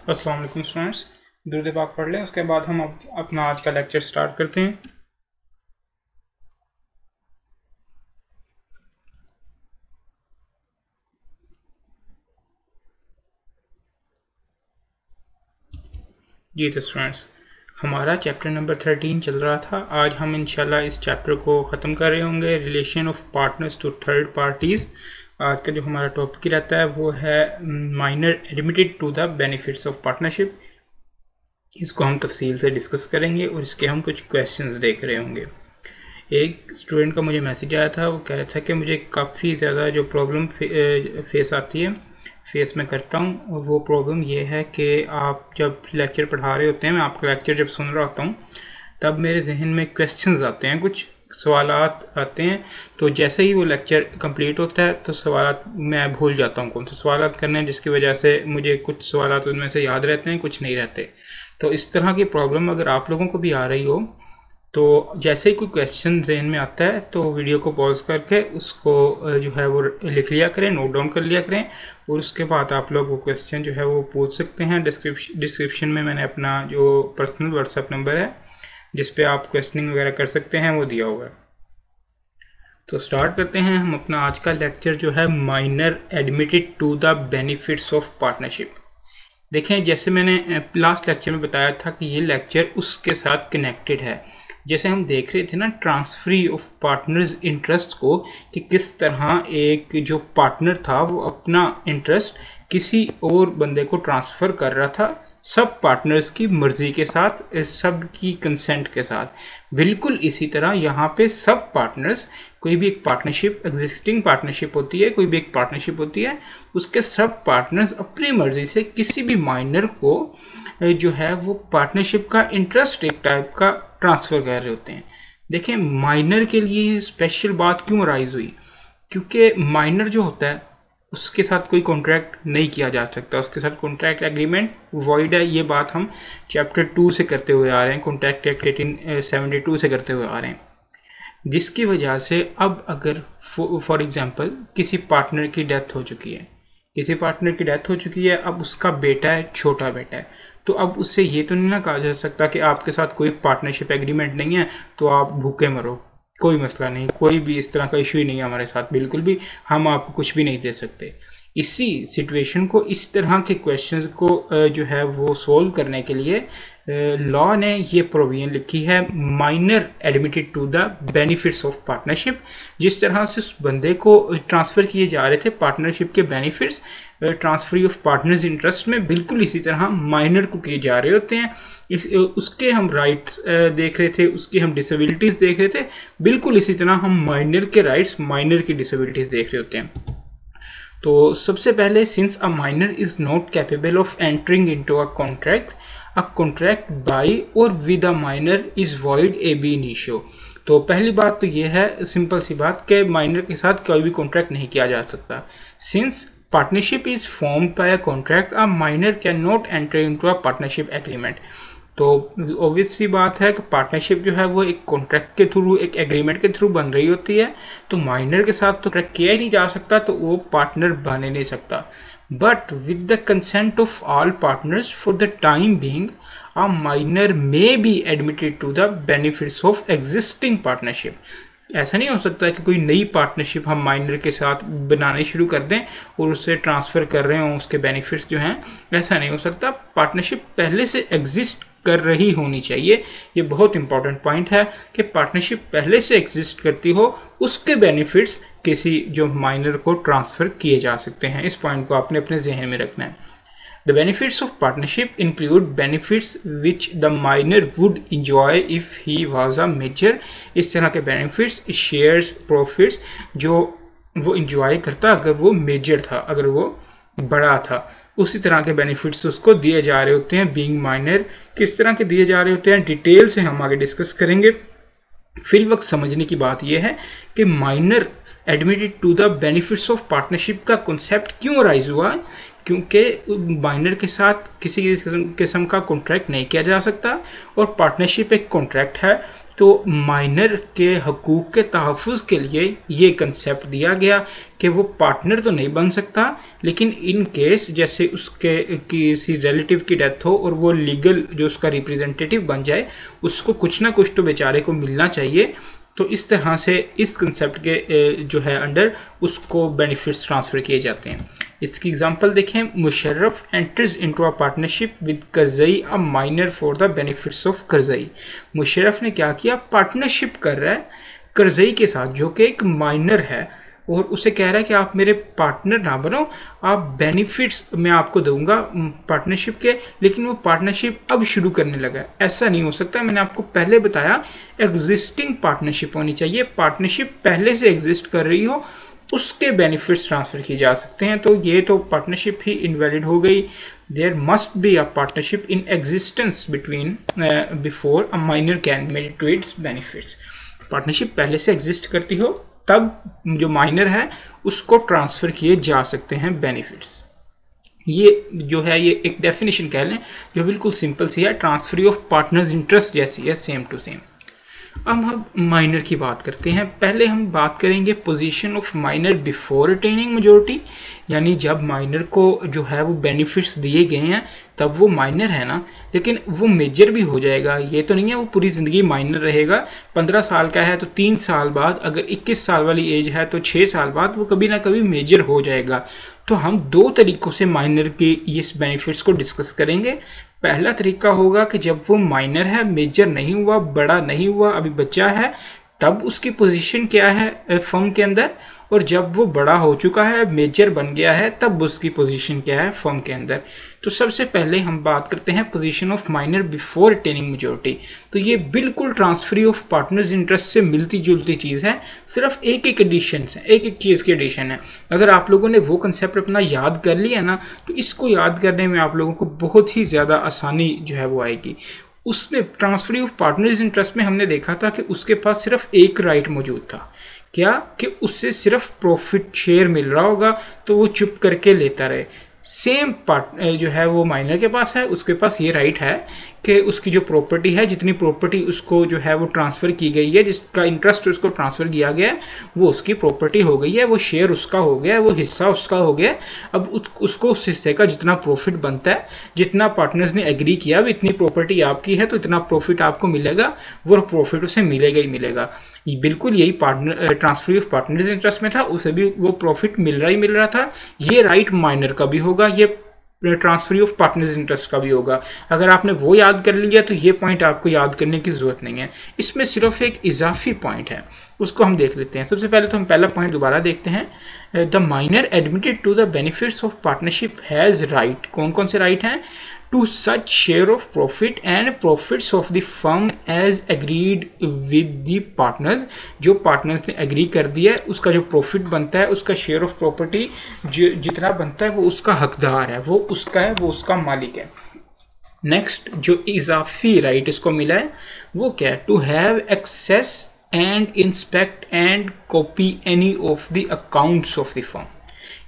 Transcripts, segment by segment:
अस्सलाम वालेकुम स्टूडेंट्स, दुरूद पाक पढ़ लें। उसके बाद हम अपना आज का लेक्चर स्टार्ट करते हैं। जी तो स्टूडेंट्स, हमारा चैप्टर नंबर 13 चल रहा था। आज हम इंशाल्लाह इस चैप्टर को ख़त्म कर रहे होंगे, relation of partners to third parties. आज का जो हमारा टॉपिक रहता है वो है minor admitted to the benefits of partnership. इसको हम तफसील से डिस्कस करेंगे और इसके हम कुछ क्वेश्चंस देख रहे होंगे। एक स्टूडेंट का मुझे मैसेज आया था, वो कह रहा था कि मुझे काफ़ी ज़्यादा जो प्रॉब्लम फेस आती है, फेस में करता हूँ, और वो प्रॉब्लम ये है कि आप जब लेक्चर पढ़ा रहे होते हैं, मैं आपका लेक्चर जब सुन रहा होता हूँ, तब मेरे जहन में क्वेश्चंस आते हैं, कुछ सवालात आते हैं। तो जैसे ही वो लेक्चर कंप्लीट होता है तो सवालात मैं भूल जाता हूँ कौन से सवालात करने हैं, जिसकी वजह से मुझे कुछ सवालात उनमें से याद रहते हैं, कुछ नहीं रहते। तो इस तरह की प्रॉब्लम अगर आप लोगों को भी आ रही हो, तो जैसे ही कोई क्वेश्चन जहन में आता है तो वीडियो को पॉज करके उसको जो है वो लिख लिया करें, नोट डाउन कर लिया करें, और उसके बाद आप लोग वो क्वेश्चन जो है वो पूछ सकते हैं। डिस्क्रिप्शन में मैंने अपना जो पर्सनल व्हाट्सएप नंबर है जिस पे आप क्वेश्चनिंग वगैरह कर सकते हैं वो दिया हुआ है। तो स्टार्ट करते हैं हम अपना आज का लेक्चर, जो है minor admitted to the benefits of partnership. देखें, जैसे मैंने लास्ट लेक्चर में बताया था कि ये लेक्चर उसके साथ कनेक्टेड है। जैसे हम देख रहे थे ना, ट्रांसफरी ऑफ पार्टनर्स इंटरेस्ट को, कि किस तरह एक जो पार्टनर था वो अपना इंटरेस्ट किसी और बंदे को ट्रांसफ़र कर रहा था, सब पार्टनर्स की मर्ज़ी के साथ, सब की कंसेंट के साथ। बिल्कुल इसी तरह यहाँ पे सब पार्टनर्स, कोई भी एक पार्टनरशिप, एग्जिस्टिंग पार्टनरशिप होती है, कोई भी एक पार्टनरशिप होती है, उसके सब पार्टनर्स अपनी मर्ज़ी से किसी भी माइनर को जो है वो पार्टनरशिप का इंटरेस्ट एक टाइप का ट्रांसफ़र कर रहे होते हैं। देखें, माइनर के लिए स्पेशल बात क्यों राइज हुई, क्योंकि माइनर जो होता है उसके साथ कोई कॉन्ट्रैक्ट नहीं किया जा सकता, उसके साथ कॉन्ट्रैक्ट एग्रीमेंट वॉइड है। ये बात हम चैप्टर 2 से करते हुए आ रहे हैं, कॉन्ट्रैक्ट एक्ट 1872 से करते हुए आ रहे हैं, जिसकी वजह से अब अगर फॉर एग्जांपल किसी पार्टनर की डेथ हो चुकी है, किसी पार्टनर की डेथ हो चुकी है, अब उसका बेटा है, छोटा बेटा है, तो अब उससे ये तो नहीं ना कहा जा सकता कि आपके साथ कोई पार्टनरशिप एग्रीमेंट नहीं है तो आप भूखे मरो, कोई मसला नहीं, कोई भी इस तरह का इशू ही नहीं है हमारे साथ, बिल्कुल भी, हम आपको कुछ भी नहीं दे सकते। इसी सिचुएशन को, इस तरह के क्वेश्चंस को जो है वो सोल्व करने के लिए लॉ ने ये प्रोविजन लिखी है, minor admitted to the benefits of partnership. जिस तरह से उस बंदे को ट्रांसफ़र किए जा रहे थे पार्टनरशिप के benefits, transferee of partners interest में, बिल्कुल इसी तरह माइनर को किए जा रहे होते हैं। उसके हम राइट्स देख रहे थे, उसकी हम डिसेबिलिटीज़ देख रहे थे, बिल्कुल इसी तरह हम माइनर के राइट्स, माइनर की डिसेबिलिटीज़ देख रहे होते हैं। तो सबसे पहले, since a minor is not capable of entering into a contract by or with a minor is void ab initio. तो पहली बात तो ये है, सिंपल सी बात, कि माइनर के साथ कोई भी कॉन्ट्रैक्ट नहीं किया जा सकता। Since partnership is formed by a contract, a minor cannot enter into a partnership agreement। तो ऑब्वियस सी बात है कि पार्टनरशिप जो है वो एक कॉन्ट्रैक्ट के थ्रू, एक एग्रीमेंट के थ्रू बन रही होती है, तो माइनर के साथ तो कॉन्ट्रैक्ट किया ही नहीं जा सकता, तो वो पार्टनर बन ही नहीं सकता। But with the consent of all partners for the time being, a minor may be admitted to the benefits of existing partnership। ऐसा नहीं हो सकता कि कोई नई पार्टनरशिप हम माइनर के साथ बनाने शुरू कर दें और उससे ट्रांसफ़र कर रहे हों उसके बेनिफिट्स जो हैं, ऐसा नहीं हो सकता। पार्टनरशिप पहले से एग्जिस्ट कर रही होनी चाहिए। ये बहुत इंपॉर्टेंट पॉइंट है कि पार्टनरशिप पहले से एग्जिस्ट करती हो, उसके बेनिफिट्स किसी जो माइनर को ट्रांसफ़र किए जा सकते हैं। इस पॉइंट को आपने अपने जहन में रखना है। The benefits of partnership include benefits which the minor would enjoy if he was a major। इस तरह के benefits, shares, profits जो वो enjoy करता अगर वो major था, अगर वो बड़ा था, उसी तरह के benefits उसको दिए जा रहे होते हैं। being minor किस तरह के दिए जा रहे होते हैं, डिटेल से हम आगे डिस्कस करेंगे। फिर वक्त समझने की बात यह है कि minor admitted to the benefits of partnership का कॉन्सेप्ट क्यों राइज हुआ, क्योंकि माइनर के साथ किसी किस्म का कॉन्ट्रैक्ट नहीं किया जा सकता, और पार्टनरशिप एक कॉन्ट्रैक्ट है। तो माइनर के हकूक़ के तहफ़्फ़ुज़ के लिए ये कंसेप्ट दिया गया कि वो पार्टनर तो नहीं बन सकता, लेकिन इन केस जैसे उसके किसी रिलेटिव की डेथ हो और वो लीगल जो उसका रिप्रेजेंटेटिव बन जाए, उसको कुछ ना कुछ तो बेचारे को मिलना चाहिए। तो इस तरह से इस कंसेप्ट के जो है अंडर उसको बेनिफिट्स ट्रांसफ़र किए जाते हैं। इसकी एग्जांपल देखें, Musharraf enters into a partnership with Karzai a minor for the benefits of Karzai. Musharraf ने क्या किया, पार्टनरशिप कर रहा है करजई के साथ जो कि एक माइनर है, और उसे कह रहा है कि आप मेरे पार्टनर ना बनो, आप बेनिफिट्स मैं आपको दूंगा पार्टनरशिप के, लेकिन वो पार्टनरशिप अब शुरू करने लगा। ऐसा नहीं हो सकता, मैंने आपको पहले बताया एग्जिस्टिंग पार्टनरशिप होनी चाहिए, पार्टनरशिप पहले से एग्जिस्ट कर रही हो उसके बेनिफिट्स ट्रांसफ़र किए जा सकते हैं। तो ये तो पार्टनरशिप ही इनवैलिड हो गई। There must be a partnership in existence between before a minor can merit to its benefits. Partnership पहले से एग्जिस्ट करती हो तब जो माइनर है उसको ट्रांसफ़र किए जा सकते हैं बेनिफिट्स। ये जो है ये एक डेफिनेशन कह लें जो बिल्कुल सिंपल सी है, ट्रांसफर ऑफ पार्टनर्स इंटरेस्ट जैसी है, सेम टू सेम। अब हम माइनर की बात करते हैं। पहले हम बात करेंगे position of minor before attaining majority, यानी जब माइनर को जो है वो बेनिफिट्स दिए गए हैं तब वो माइनर है ना, लेकिन वो मेजर भी हो जाएगा। ये तो नहीं है वो पूरी ज़िंदगी माइनर रहेगा। 15 साल का है तो 3 साल बाद, अगर 21 साल वाली एज है तो 6 साल बाद वो कभी ना कभी मेजर हो जाएगा। तो हम 2 तरीक़ों से माइनर के इस बेनिफिट्स को डिस्कस करेंगे। पहला तरीका होगा कि जब वो माइनर है, मेजर नहीं हुआ, बड़ा नहीं हुआ, अभी बच्चा है, तब उसकी पोजीशन क्या है फर्म के अंदर, और जब वो बड़ा हो चुका है, मेजर बन गया है, तब उसकी पोजीशन क्या है फर्म के अंदर। तो सबसे पहले हम बात करते हैं position of minor before attaining majority. तो ये बिल्कुल ट्रांसफर ऑफ पार्टनर्स इंटरेस्ट से मिलती जुलती चीज़ है, सिर्फ एक एडिशन है, एक चीज़ की एडिशन है। अगर आप लोगों ने वो कंसेप्ट अपना याद कर लिया ना, तो इसको याद करने में आप लोगों को बहुत ही ज़्यादा आसानी जो है वो आएगी। उसमें ट्रांसफर ऑफ पार्टनर्स इंटरेस्ट में हमने देखा था कि उसके पास सिर्फ एक राइट मौजूद था, क्या कि उससे सिर्फ प्रॉफिट शेयर मिल रहा होगा तो वो चुप करके लेता रहे। सेम पार्ट जो है वो माइनर के पास है, उसके पास ये राइट है कि उसकी जो प्रॉपर्टी है, जितनी प्रॉपर्टी उसको जो है वो ट्रांसफ़र की गई है, जिसका इंटरेस्ट उसको ट्रांसफ़र किया गया है, वो उसकी प्रॉपर्टी हो गई है, वो शेयर उसका हो गया है, वो हिस्सा उसका हो गया है। अब उसको उस हिस्से का जितना प्रॉफिट बनता है, जितना पार्टनर्स ने एग्री किया अब इतनी प्रॉपर्टी आपकी है तो इतना प्रॉफिट आपको मिलेगा, वो प्रॉफिट उसे मिलेगा ही मिलेगा। बिल्कुल यही partner transfer of partners interest में था, उसे भी वो प्रॉफिट मिल रहा था। ये राइट माइनर का भी होगा, ये ट्रांसफर ऑफ पार्टनर्स इंटरेस्ट का भी होगा। अगर आपने वो याद कर लिया तो ये पॉइंट आपको याद करने की जरूरत नहीं है। इसमें सिर्फ एक इजाफी पॉइंट है, उसको हम देख लेते हैं। सबसे पहले तो हम पहला पॉइंट दोबारा देखते हैं। The minor admitted to the benefits of partnership has right, कौन कौन से राइट हैं, to such share of profit and profits of the firm as agreed with the partners. जो पार्टनर्स ने एग्री कर दिया है उसका जो प्रॉफिट बनता है, उसका शेयर ऑफ प्रॉपर्टी जितना बनता है वो उसका हकदार है, वो उसका है, वो उसका मालिक है। नेक्स्ट जो इजाफी राइट इसको मिला है वो क्या है, to have access and inspect and copy any of the accounts of the firm.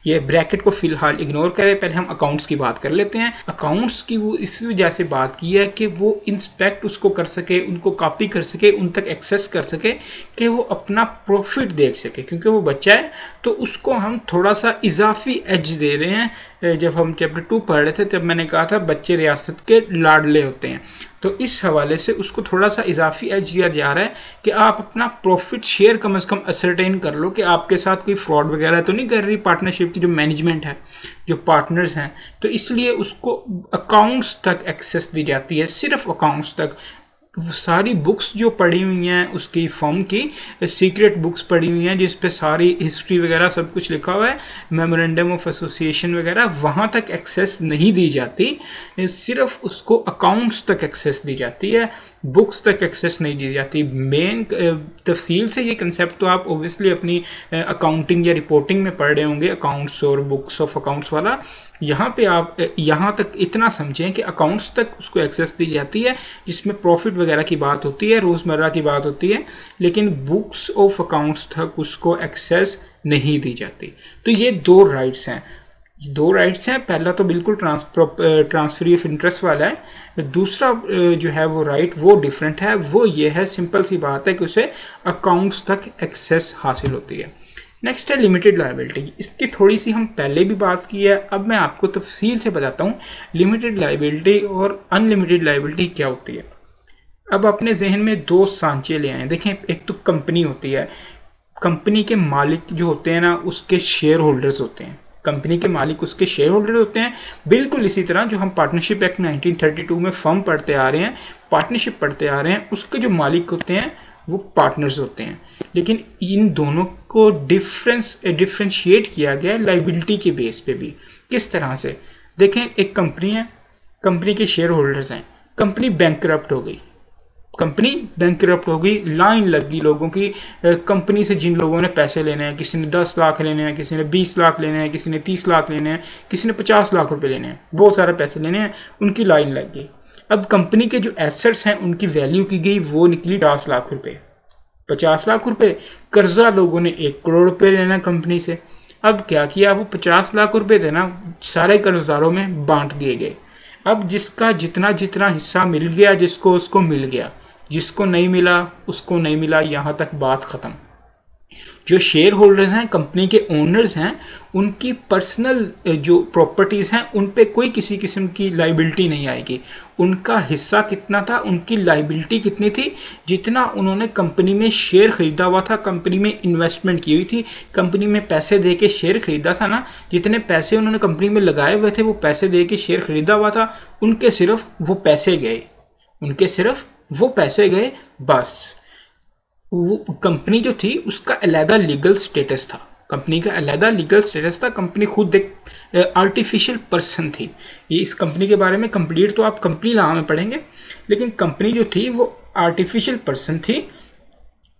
ये ब्रैकेट को फिलहाल इग्नोर करें, पहले हम अकाउंट्स की बात कर लेते हैं। अकाउंट्स की वो इस वजह से बात की है कि वो इंस्पेक्ट उसको कर सके, उनको कॉपी कर सके, उन तक एक्सेस कर सके कि वो अपना प्रॉफिट देख सके, क्योंकि वो बच्चा है तो उसको हम थोड़ा सा इजाफी एज दे रहे हैं। जब हम चैप्टर 2 पढ़ रहे थे तब मैंने कहा था बच्चे रियासत के लाडले होते हैं, तो इस हवाले से उसको थोड़ा सा इजाफी एज दिया जा रहा है कि आप अपना प्रॉफिट शेयर कम से कम असरटेन कर लो कि आपके साथ कोई फ्रॉड वगैरह तो नहीं कर रही पार्टनरशिप की जो मैनेजमेंट है, जो पार्टनर्स हैं। तो इसलिए उसको अकाउंट्स तक एक्सेस दी जाती है, सिर्फ अकाउंट्स तक। सारी बुक्स जो पढ़ी हुई हैं उसकी फर्म की, सीक्रेट बुक्स पढ़ी हुई हैं जिस पे सारी हिस्ट्री वगैरह सब कुछ लिखा हुआ है, मेमोरेंडम ऑफ एसोसिएशन वगैरह, वहाँ तक एक्सेस नहीं दी जाती, सिर्फ उसको अकाउंट्स तक एक्सेस दी जाती है, बुक्स तक एक्सेस नहीं दी जाती। मेन तफसील से ये कंसेप्ट तो आप ओबियसली अपनी अकाउंटिंग या रिपोर्टिंग में पढ़ रहे होंगे, अकाउंट्स और बुक्स ऑफ अकाउंट्स वाला। यहाँ पे आप यहाँ तक इतना समझें कि अकाउंट्स तक उसको एक्सेस दी जाती है जिसमें प्रॉफिट वगैरह की बात होती है, रोज़मर्रा की बात होती है, लेकिन बुक्स ऑफ अकाउंट्स तक उसको एक्सेस नहीं दी जाती। तो ये 2 राइट्स हैं। दो राइट्स हैं, पहला तो बिल्कुल ट्रांसफर ऑफ इंटरेस्ट वाला है, दूसरा जो है वो राइट वो डिफरेंट है। वो ये है, सिंपल सी बात है कि उसे अकाउंट्स तक एक्सेस हासिल होती है। नेक्स्ट है लिमिटेड लायबिलिटी। इसकी थोड़ी सी हम पहले भी बात की है, अब मैं आपको तफसील से बताता हूँ लिमिटेड लायबिलिटी और अनलिमिटेड लायबिलिटी क्या होती है। अब अपने जहन में दो सांचे ले आए। देखें, एक तो कंपनी होती है, कंपनी के मालिक जो होते हैं ना उसके शेयर होल्डर्स होते हैं, कंपनी के मालिक उसके शेयर होल्डर होते हैं। बिल्कुल इसी तरह जो हम पार्टनरशिप एक्ट 1932 में फर्म पढ़ते आ रहे हैं, पार्टनरशिप पढ़ते आ रहे हैं, उसके जो मालिक होते हैं वो पार्टनर्स होते हैं। लेकिन इन दोनों को डिफ्रेंशिएट किया गया है लाइबिलिटी के बेस पे भी। किस तरह से? देखें, एक कंपनी है, कंपनी के शेयर होल्डर्स हैं, कंपनी बैंकरप्ट हो गई, कंपनी बैंकरप्ट हो गई, लाइन लग गई लोगों की कंपनी से जिन लोगों ने पैसे लेने हैं, किसी ने 10 लाख लेने हैं, किसी ने 20 लाख लेने हैं, किसी ने 30 लाख लेने हैं, किसी ने 50 लाख रुपए लेने हैं, बहुत सारे पैसे लेने हैं, उनकी लाइन लग गई। अब कंपनी के जो एसेट्स हैं उनकी वैल्यू की गई, वो निकली 10 लाख रुपए, 50 लाख रुपए। कर्जा लोगों ने 1 करोड़ रुपए लेना कंपनी से। अब क्या किया, वो 50 लाख रुपए थे ना, सारे कर्जदारों में बांट दिए गए। अब जिसका जितना जितना हिस्सा मिल गया, जिसको उसको मिल गया, जिसको नहीं मिला उसको नहीं मिला, यहाँ तक बात खत्म। जो शेयर होल्डर्स हैं, कंपनी के ओनर्स हैं, उनकी पर्सनल जो प्रॉपर्टीज़ हैं उन पे कोई किसी किस्म की लाइबिलिटी नहीं आएगी। उनका हिस्सा कितना था, उनकी लाइबिलिटी कितनी थी, जितना उन्होंने कंपनी में शेयर खरीदा हुआ था, कंपनी में इन्वेस्टमेंट की हुई थी, कंपनी में पैसे दे के शेयर खरीदा था ना, जितने पैसे उन्होंने कंपनी में लगाए हुए थे वो पैसे दे के शेयर खरीदा हुआ था, उनके सिर्फ वो पैसे गए, उनके सिर्फ वो पैसे गए बस। वो कंपनी जो थी उसका अलहदा लीगल स्टेटस था, कंपनी का अलहदा लीगल स्टेटस था। कंपनी खुद एक आर्टिफिशियल पर्सन थी। ये इस कंपनी के बारे में कंप्लीट तो आप कंपनी लॉ में पढ़ेंगे, लेकिन कंपनी जो थी वो आर्टिफिशियल पर्सन थी।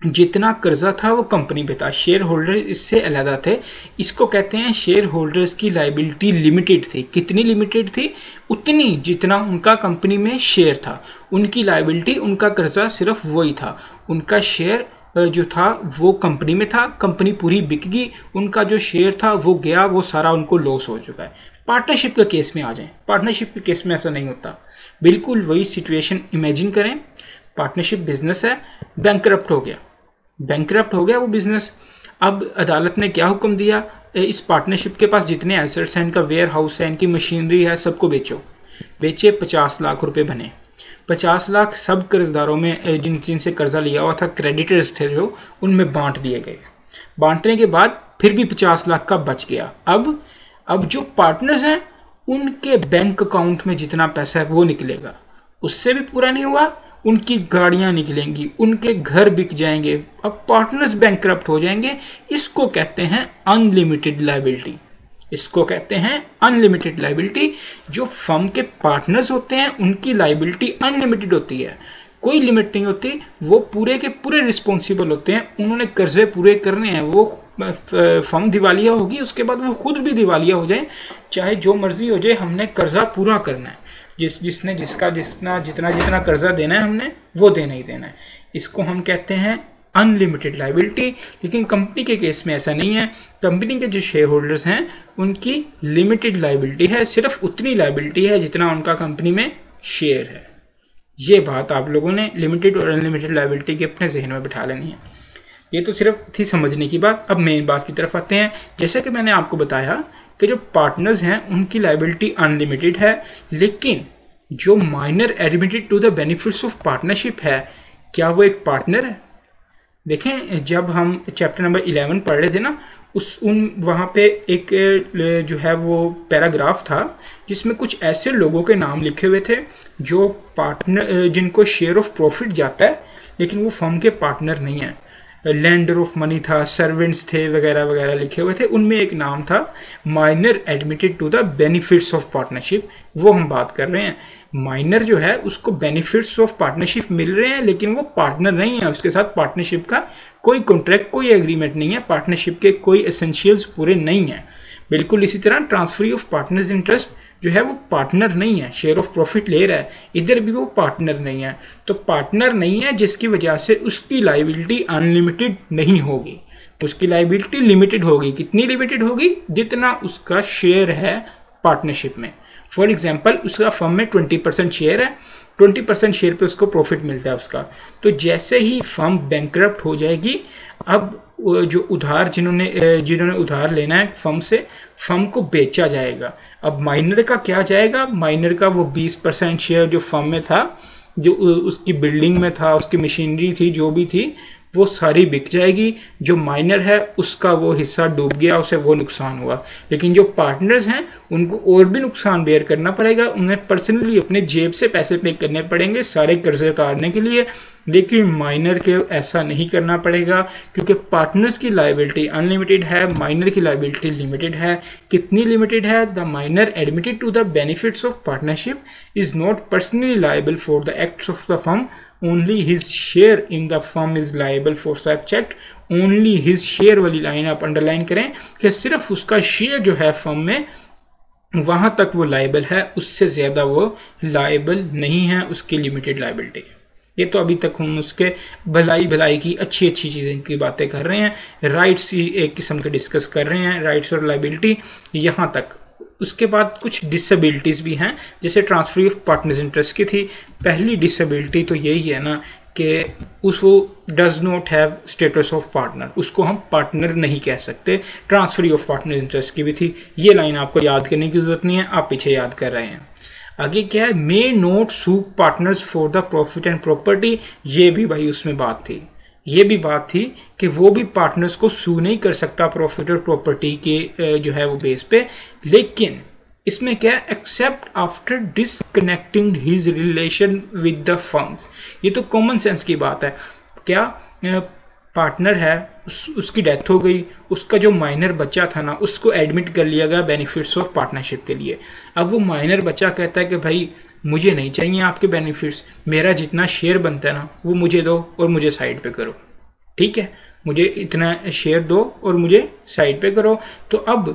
जितना कर्जा था वो कंपनी पे था, शेयर होल्डर इससे अलहदा थे। इसको कहते हैं शेयर होल्डर्स की लाइबिलिटी लिमिटेड थी। कितनी लिमिटेड थी? उतनी जितना उनका कंपनी में शेयर था, उनकी लाइबिलिटी, उनका कर्जा सिर्फ वही था। उनका शेयर जो था वो कंपनी में था, कंपनी पूरी बिक गई, उनका जो शेयर था वो गया, वो सारा उनको लॉस हो चुका है। पार्टनरशिप के केस में आ जाएं, पार्टनरशिप के केस में ऐसा नहीं होता। बिल्कुल वही सिचुएशन इमेजिन करें, पार्टनरशिप बिजनेस है, बैंकरप्ट हो गया, बैंकरप्ट हो गया वो बिजनेस। अब अदालत ने क्या हुक्म दिया, इस पार्टनरशिप के पास जितने एसेट्स हैं, इनका वेयर हाउस है, इनकी मशीनरी है, सबको बेचो। बेचे, 50 लाख रुपए बने। 50 लाख सब कर्जदारों में जिनसे कर्जा लिया हुआ था, क्रेडिटर्स थे जो, उनमें बांट दिए गए। बांटने के बाद फिर भी 50 लाख का बच गया। अब जो पार्टनर्स हैं उनके बैंक अकाउंट में जितना पैसा है वो निकलेगा। उससे भी पूरा नहीं हुआ, उनकी गाड़ियां निकलेंगी, उनके घर बिक जाएंगे, अब पार्टनर्स बैंकरप्ट हो जाएंगे। इसको कहते हैं अनलिमिटेड लायबिलिटी, इसको कहते हैं अनलिमिटेड लायबिलिटी। जो फर्म के पार्टनर्स होते हैं उनकी लायबिलिटी अनलिमिटेड होती है, कोई लिमिट नहीं होती। वो पूरे के पूरे रिस्पॉन्सिबल होते हैं, उन्होंने कर्जे पूरे करने हैं। वो फर्म दिवालिया होगी, उसके बाद वो खुद भी दिवालिया हो जाए, चाहे जो मर्जी हो जाए, हमने कर्जा पूरा करना है। जिसने जितना कर्जा देना है हमने वो देना ही देना है। इसको हम कहते हैं अनलिमिटेड लायबिलिटी। लेकिन कंपनी के केस में ऐसा नहीं है। कंपनी के जो शेयर होल्डर्स हैं उनकी लिमिटेड लायबिलिटी है, सिर्फ उतनी लायबिलिटी है जितना उनका कंपनी में शेयर है। ये बात आप लोगों ने लिमिटेड और अनलिमिटेड लायबिलिटी के अपने जहन में बिठा लेनी है। ये तो सिर्फ थी समझने की बात। अब मेन बात की तरफ आते हैं। जैसे कि मैंने आपको बताया कि जो पार्टनर्स हैं उनकी लायबिलिटी अनलिमिटेड है, लेकिन जो minor admitted to the benefits of partnership है, क्या वो एक पार्टनर है? देखें, जब हम चैप्टर नंबर 11 पढ़ रहे थे ना, वहाँ पे एक जो है वो पैराग्राफ था जिसमें कुछ ऐसे लोगों के नाम लिखे हुए थे जो पार्टनर, जिनको शेयर ऑफ प्रॉफिट जाता है लेकिन वो फर्म के पार्टनर नहीं है। लैंडर ऑफ मनी था, सर्वेंट्स थे, वगैरह वगैरह लिखे हुए थे। उनमें एक नाम था minor admitted to the benefits of partnership. वो हम बात कर रहे हैं। माइनर जो है उसको बेनिफिट्स ऑफ पार्टनरशिप मिल रहे हैं, लेकिन वो पार्टनर नहीं है, उसके साथ पार्टनरशिप का कोई कॉन्ट्रैक्ट, कोई एग्रीमेंट नहीं है, पार्टनरशिप के कोई एसेंशियल्स पूरे नहीं है। बिल्कुल इसी तरह ट्रांसफर ऑफ पार्टनर्स इंटरेस्ट जो है वो पार्टनर नहीं है, शेयर ऑफ प्रॉफिट ले रहा है, इधर भी वो पार्टनर नहीं है। तो पार्टनर नहीं है जिसकी वजह से उसकी लायबिलिटी अनलिमिटेड नहीं होगी। उसकी लाइबिलिटी लिमिटेड होगी। कितनी लिमिटेड होगी? जितना उसका शेयर है पार्टनरशिप में। फॉर एग्जाम्पल उसका फर्म में 20% शेयर है, 20% शेयर पे उसको प्रॉफिट मिलता है उसका। तो जैसे ही फर्म बैंकरप्ट हो जाएगी, अब जो उधार जिन्होंने उधार लेना है फर्म से, फर्म को बेचा जाएगा। अब माइनर का क्या जाएगा? माइनर का वो 20% शेयर जो फर्म में था, जो उसकी बिल्डिंग में था, उसकी मशीनरी थी, जो भी थी, वो सारी बिक जाएगी। जो माइनर है उसका वो हिस्सा डूब गया, उसे वो नुकसान हुआ। लेकिन जो पार्टनर्स हैं उनको और भी नुकसान बेयर करना पड़ेगा, उन्हें पर्सनली अपने जेब से पैसे पे करने पड़ेंगे सारे कर्जे उतारने के लिए। लेकिन माइनर के ऐसा नहीं करना पड़ेगा, क्योंकि पार्टनर्स की लायबिलिटी अनलिमिटेड है, माइनर की लायबिलिटी लिमिटेड है। कितनी लिमिटेड है? The minor admitted to the benefits of partnership is not personally liable for the acts of the firm, only his share in the firm is liable for such act। only his share वाली line आप underline करें कि सिर्फ उसका share जो है firm में, वहां तक वो लाइबल है, उससे ज्यादा वो लाइबल नहीं है, उसकी लिमिटेड लाइबिलिटी। ये तो अभी तक हम उसके भलाई की अच्छी चीज़ें की बातें कर रहे हैं, राइट्स ही एक किस्म के डिस्कस कर रहे हैं, राइट्स और लाइबिलिटी यहाँ तक। उसके बाद कुछ डिसेबिलिटीज़ भी हैं, जैसे ट्रांसफर ऑफ पार्टनर्स इंटरेस्ट की थी। पहली डिसेबिलिटी तो यही है ना कि उसको does not have status of partner, उसको हम पार्टनर नहीं कह सकते। ट्रांसफर ऑफ पार्टनर इंटरेस्ट की भी थी। ये लाइन आपको याद करने की जरूरत नहीं है, आप पीछे याद कर रहे हैं। आगे क्या है? May not sue partners for the profit and property. ये भी भाई उसमें बात थी, ये भी बात थी कि वो भी पार्टनर्स को सू नहीं कर सकता प्रॉफिट और प्रॉपर्टी के जो है वो बेस पे। लेकिन इसमें क्या है? Except after disconnecting his relation with the firms. ये तो कॉमन सेंस की बात है। क्या पार्टनर है, उसकी डेथ हो गई, उसका जो माइनर बच्चा था ना, उसको एडमिट कर लिया गया बेनिफिट्स ऑफ पार्टनरशिप के लिए। अब वो माइनर बच्चा कहता है कि भाई मुझे नहीं चाहिए आपके बेनिफिट्स, मेरा जितना शेयर बनता है ना वो मुझे दो और मुझे साइड पे करो, ठीक है? मुझे इतना शेयर दो और मुझे साइड पे करो। तो अब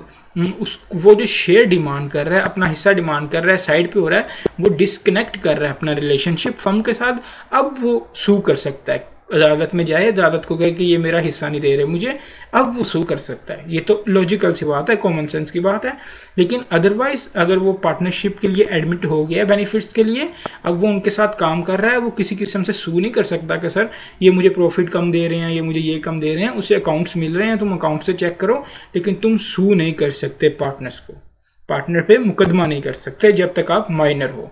वो जो शेयर डिमांड कर रहा है, अपना हिस्सा डिमांड कर रहा है, साइड पे हो रहा है, वो डिस्कनेक्ट कर रहा है अपना रिलेशनशिप फर्म के साथ। अब वो सू कर सकता है, अदालत में जाए, अदालत को कहे कि ये मेरा हिस्सा नहीं दे रहे मुझे, अब वो सू कर सकता है। ये तो लॉजिकल सी बात है, कॉमन सेंस की बात है। लेकिन अदरवाइज अगर वो पार्टनरशिप के लिए एडमिट हो गया बेनिफिट्स के लिए, अब वो उनके साथ काम कर रहा है, वो किसी किस्म से सू नहीं कर सकता कि सर ये मुझे प्रॉफिट कम दे रहे हैं, ये मुझे ये कम दे रहे हैं, उसे अकाउंट्स मिल रहे हैं, तुम अकाउंट से चेक करो। लेकिन तुम सू नहीं कर सकते पार्टनर्स को, पार्टनर पे मुकदमा नहीं कर सकते जब तक आप माइनर हो।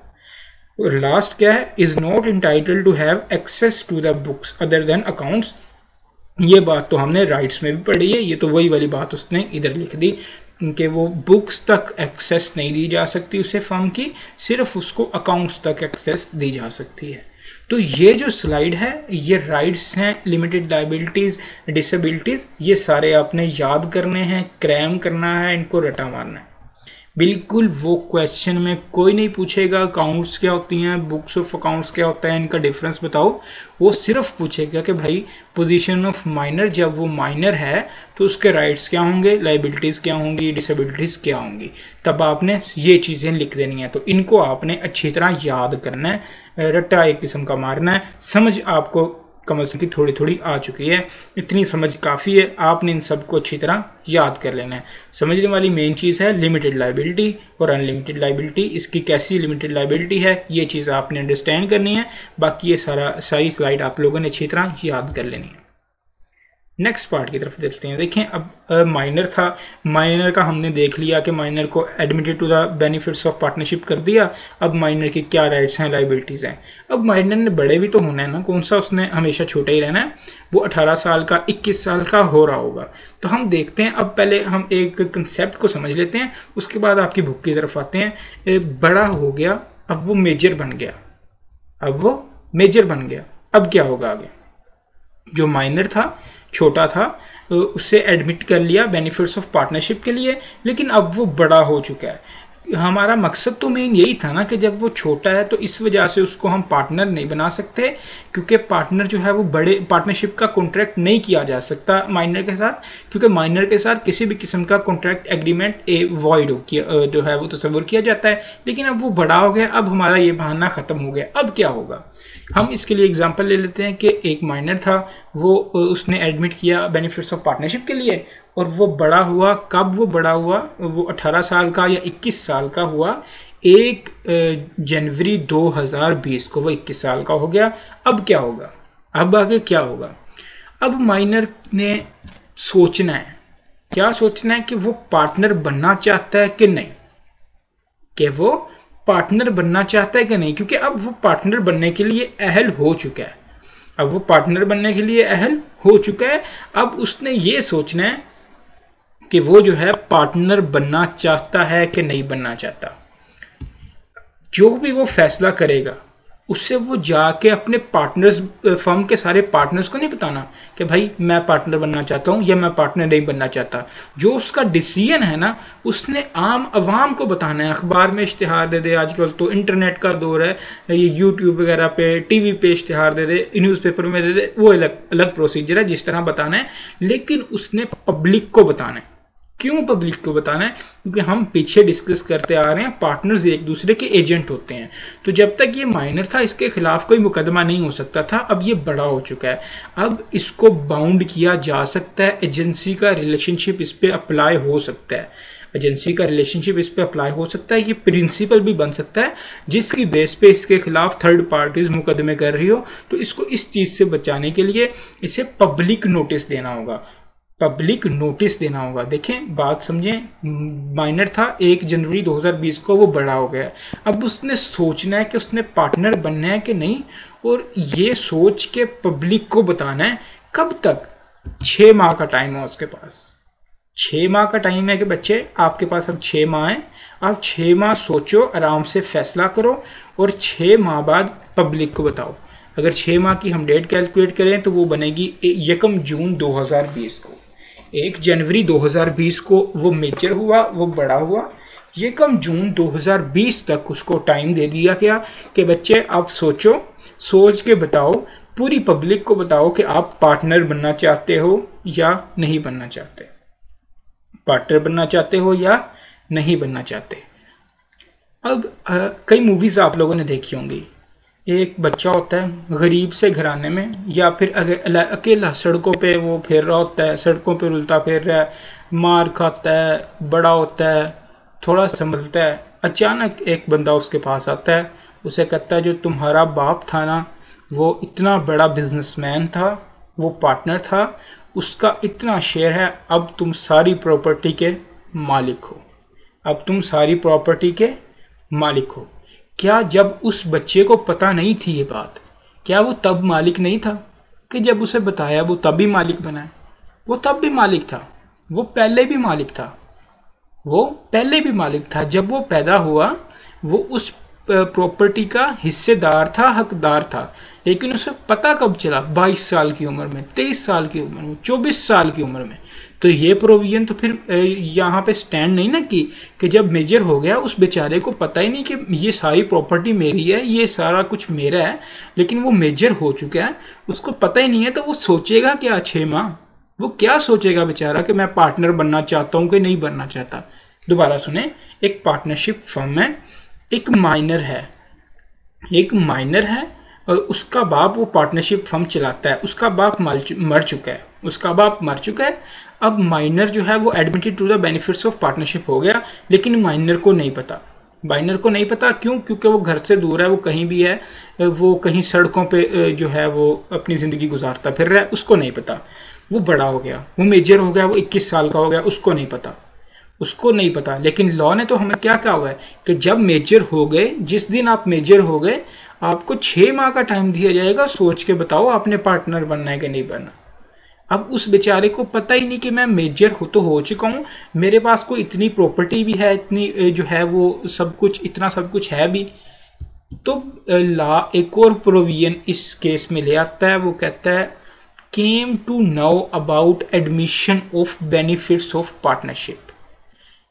लास्ट क्या है? Is not entitled to have access to the books other than accounts. ये बात तो हमने राइट्स में भी पढ़ी है, ये तो वही वाली बात उसने इधर लिख दी कि वो बुक्स तक एक्सेस नहीं दी जा सकती उसे फर्म की, सिर्फ उसको अकाउंट्स तक एक्सेस दी जा सकती है। तो ये जो स्लाइड है ये राइट्स हैं, लिमिटेड लायबिलिटीज, डिसेबिलिटीज, ये सारे आपने याद करने हैं, क्रैम करना है, इनको रटा मारना है। बिल्कुल वो क्वेश्चन में कोई नहीं पूछेगा अकाउंट्स क्या होती हैं, बुक्स ऑफ अकाउंट्स क्या होता है, इनका डिफरेंस बताओ। वो सिर्फ पूछेगा कि भाई पोजीशन ऑफ माइनर, जब वो माइनर है तो उसके राइट्स क्या होंगे, लाइबिलिटीज़ क्या होंगी, डिसेबिलिटीज़ क्या होंगी। तब आपने ये चीज़ें लिख देनी है। तो इनको आपने अच्छी तरह याद करना है, रट्टा एक किस्म का मारना है। समझ आपको कम से कम थोड़ी थोड़ी आ चुकी है, इतनी समझ काफ़ी है। आपने इन सबको अच्छी तरह याद कर लेना है। समझने वाली मेन चीज़ है लिमिटेड लायबिलिटी और अनलिमिटेड लायबिलिटी। इसकी कैसी लिमिटेड लायबिलिटी है ये चीज़ आपने अंडरस्टैंड करनी है। बाकी ये सारी स्लाइड आप लोगों ने अच्छी तरह याद कर लेनी है। नेक्स्ट पार्ट की तरफ देखते हैं। देखें अब माइनर था, माइनर का हमने देख लिया कि माइनर को admitted to the benefits of partnership कर दिया। अब माइनर की क्या राइट्स हैं, लाइबिलिटीज़ हैं। अब माइनर ने बड़े भी तो होना है ना, कौन सा उसने हमेशा छोटा ही रहना है। वो 18 साल का 21 साल का हो रहा होगा। तो हम देखते हैं, अब पहले हम एक कंसेप्ट को समझ लेते हैं, उसके बाद आपकी बुक की तरफ आते हैं। बड़ा हो गया, अब वो मेजर बन गया, अब वो मेजर बन गया। अब क्या होगा आगे? जो माइनर था, छोटा था, उससे एडमिट कर लिया बेनिफिट्स ऑफ पार्टनरशिप के लिए, लेकिन अब वो बड़ा हो चुका है। हमारा मकसद तो मेन यही था ना कि जब वो छोटा है तो इस वजह से उसको हम पार्टनर नहीं बना सकते, क्योंकि पार्टनर जो है वो बड़े पार्टनरशिप का कॉन्ट्रैक्ट नहीं किया जा सकता माइनर के साथ, क्योंकि माइनर के साथ किसी भी किस्म का कॉन्ट्रैक्ट एग्रीमेंट वॉइड जो है वो तस्वर किया जाता है। लेकिन अब वो बड़ा हो गया, अब हमारा ये बहाना ख़त्म हो गया। अब क्या होगा, हम इसके लिए एग्जांपल ले लेते हैं कि एक माइनर था, वो उसने एडमिट किया बेनिफिट्स ऑफ पार्टनरशिप के लिए, और वो बड़ा हुआ। कब वो बड़ा हुआ, वो 18 साल का या 21 साल का हुआ। 1 जनवरी 2020 को वो 21 साल का हो गया। अब क्या होगा, अब आगे क्या होगा? अब माइनर ने सोचना है, क्या सोचना है कि वो पार्टनर बनना चाहता है कि नहीं, कि वो पार्टनर बनना चाहता है कि नहीं, क्योंकि अब वो पार्टनर बनने के लिए अहल हो चुका है। अब वो पार्टनर बनने के लिए अहल हो चुका है। अब उसने ये सोचना है कि वो जो है पार्टनर बनना चाहता है कि नहीं बनना चाहता। जो भी वो फैसला करेगा उससे वो जाके अपने पार्टनर्स, फर्म के सारे पार्टनर्स को नहीं बताना कि भाई मैं पार्टनर बनना चाहता हूँ या मैं पार्टनर नहीं बनना चाहता। जो उसका डिसीजन है ना, उसने आम आवाम को बताना है। अखबार में इश्तिहार दे दे, आजकल तो इंटरनेट का दौर है, ये यूट्यूब वगैरह पे, टीवी पे इश्तिहार दे दे, न्यूज़पेपर में दे दे, वो अलग अलग प्रोसीजर है जिस तरह बताना है। लेकिन उसने पब्लिक को बताना है। क्यों पब्लिक को बताना है? क्योंकि हम पीछे डिस्कस करते आ रहे हैं, पार्टनर्स एक दूसरे के एजेंट होते हैं। तो जब तक ये माइनर था इसके खिलाफ कोई मुकदमा नहीं हो सकता था। अब ये बड़ा हो चुका है, अब इसको बाउंड किया जा सकता है। एजेंसी का रिलेशनशिप इस पर अप्लाई हो सकता है, एजेंसी का रिलेशनशिप इस पर अप्लाई हो सकता है। ये प्रिंसिपल भी बन सकता है जिसकी बेस पे इसके खिलाफ थर्ड पार्टीज मुकदमे कर रही हो। तो इसको इस चीज़ से बचाने के लिए इसे पब्लिक नोटिस देना होगा, पब्लिक नोटिस देना होगा। देखें, बात समझें, माइनर था, 1 जनवरी 2020 को वो बड़ा हो गया। अब उसने सोचना है कि उसने पार्टनर बनना है कि नहीं, और ये सोच के पब्लिक को बताना है। कब तक? 6 माह का टाइम है उसके पास। 6 माह का टाइम है कि बच्चे आपके पास अब 6 माह है। आप 6 माह सोचो, आराम से फैसला करो, और 6 माह बाद पब्लिक को बताओ। अगर 6 माह की हम डेट कैलकुलेट करें तो वो बनेगी 1 जून 2020 को। 1 जनवरी 2020 को वो मेजर हुआ, वो बड़ा हुआ। 1 जून 2020 तक उसको टाइम दे दिया गया कि बच्चे आप सोचो, सोच के बताओ, पूरी पब्लिक को बताओ कि आप पार्टनर बनना चाहते हो या नहीं बनना चाहते, पार्टनर बनना चाहते हो या नहीं बनना चाहते। अब कई मूवीज़ आप लोगों ने देखी होंगी। एक बच्चा होता है गरीब से घराने में, या फिर अकेला सड़कों पे वो फिर रहा होता है, सड़कों पे रुलता फिर रहा है, मार खाता है, बड़ा होता है, थोड़ा संभलता है। अचानक एक बंदा उसके पास आता है, उसे कहता है जो तुम्हारा बाप था ना, वो इतना बड़ा बिजनेसमैन था, वो पार्टनर था, उसका इतना शेयर है, अब तुम सारी प्रॉपर्टी के मालिक हो, अब तुम सारी प्रॉपर्टी के मालिक हो। क्या जब उस बच्चे को पता नहीं थी ये बात, क्या वो तब मालिक नहीं था? कि जब उसे बताया वो तब भी मालिक बना है? वो तब भी मालिक था, वो पहले भी मालिक था, वो पहले भी मालिक था। जब वो पैदा हुआ वो उस प्रॉपर्टी का हिस्सेदार था, हकदार था। लेकिन उसे पता कब चला? 22 साल की उम्र में, 23 साल की उम्र में, 24 साल की उम्र में। तो ये प्रोविजन तो फिर यहाँ पे स्टैंड नहीं ना की कि जब मेजर हो गया उस बेचारे को पता ही नहीं कि ये सारी प्रॉपर्टी मेरी है, ये सारा कुछ मेरा है, लेकिन वो मेजर हो चुका है, उसको पता ही नहीं है। तो वो सोचेगा क्या 6 माह? वो क्या सोचेगा बेचारा कि मैं पार्टनर बनना चाहता हूँ कि नहीं बनना चाहता? दोबारा सुने, एक पार्टनरशिप फर्म है, एक माइनर है, एक माइनर है और उसका बाप वो पार्टनरशिप फर्म चलाता है। उसका बाप मर चुका है, उसका बाप मर चुका है। अब माइनर जो है वो admitted to the benefits of partnership हो गया, लेकिन माइनर को नहीं पता। माइनर को नहीं पता क्यों? क्योंकि वो घर से दूर है, वो कहीं भी है, वो कहीं सड़कों पे जो है वो अपनी ज़िंदगी गुजारता फिर रहा है, उसको नहीं पता। वो बड़ा हो गया, वो मेजर हो गया, वो 21 साल का हो गया, उसको नहीं पता, उसको नहीं पता। लेकिन लॉ ने तो हमें क्या कहा हुआ है कि जब मेजर हो गए, जिस दिन आप मेजर हो गए, आपको 6 माह का टाइम दिया जाएगा, सोच के बताओ आपने पार्टनर बनना है कि नहीं बनना। अब उस बेचारे को पता ही नहीं कि मैं मेजर हो चुका हूँ, मेरे पास कोई इतनी प्रॉपर्टी भी है, इतनी जो है वो सब कुछ, इतना सब कुछ है भी। तो लॉ एक और प्रोविजन इस केस में ले आता है, वो कहता है came to know about admission of benefits of partnership.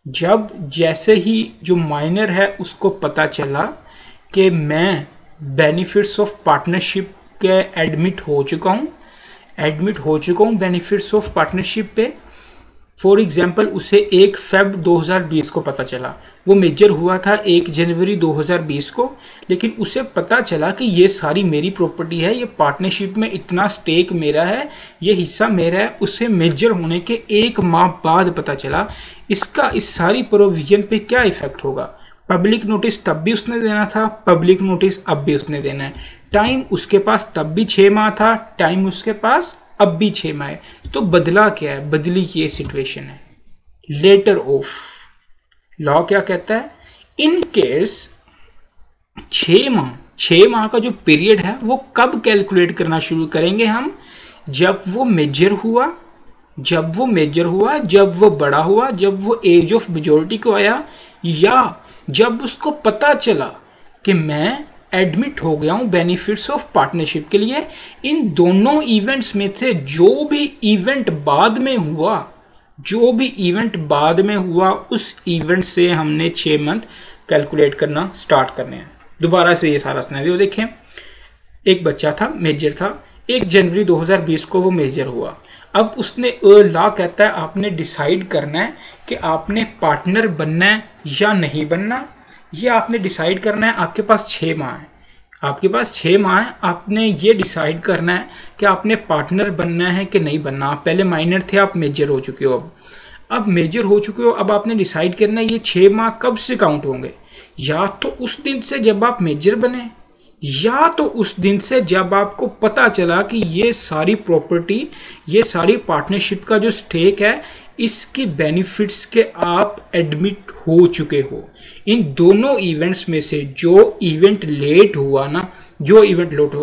जब जैसे ही जो माइनर है उसको पता चला कि मैं बेनिफिट्स ऑफ पार्टनरशिप के एडमिट हो चुका हूँ बेनिफिट्स ऑफ पार्टनरशिप पे। फॉर एग्जाम्पल उसे 1 फेब 2020 को पता चला, वो मेजर हुआ था 1 जनवरी 2020 को, लेकिन उसे पता चला कि ये सारी मेरी प्रॉपर्टी है, ये पार्टनरशिप में इतना स्टेक मेरा है, ये हिस्सा मेरा है। उसे मेजर होने के 1 माह बाद पता चला। इसका इस सारी प्रोविजन पे क्या इफेक्ट होगा? पब्लिक नोटिस तब भी उसने देना था, पब्लिक नोटिस अब भी उसने देना है। टाइम उसके पास तब भी 6 माह था, टाइम उसके पास अब भी 6 माह है। तो बदला क्या है? बदली की ये सिचुएशन है। लेटर ऑफ लॉ क्या कहता है? इन केस 6 माह का जो पीरियड है वो कब कैलकुलेट करना शुरू करेंगे हम? जब वो मेजर हुआ, जब वो बड़ा हुआ, जब वो एज ऑफ मेजोरिटी को आया, या जब उसको पता चला कि मैं एडमिट हो गया हूं बेनिफिट्स ऑफ पार्टनरशिप के लिए। इन दोनों इवेंट्स में से जो भी इवेंट बाद में हुआ उस इवेंट से हमने 6 मंथ कैलकुलेट करना स्टार्ट करने हैं। दोबारा से ये सारा सिनेरियो देखें। एक बच्चा था, मेजर था, 1 जनवरी 2020 को वो मेजर हुआ। अब उसने लॉ कहता है आपने डिसाइड करना है कि आपने पार्टनर बनना है या नहीं बनना। ये आपने डिसाइड करना है। आपके पास 6 माह है, आपने ये डिसाइड करना है कि आपने पार्टनर बनना है कि नहीं बनना। आप पहले माइनर थे, आप मेजर हो चुके हो। अब मेजर हो चुके हो, अब आपने डिसाइड करना है ये 6 माह कब से काउंट होंगे? या तो उस दिन से जब आप मेजर बने, या तो उस दिन से जब आपको पता चला कि ये सारी प्रॉपर्टी, ये सारी पार्टनरशिप का जो स्टेक है, इसके बेनिफिट्स के आप एडमिट हो चुके हो। इन दोनों इवेंट्स में से जो इवेंट लेट हुआ,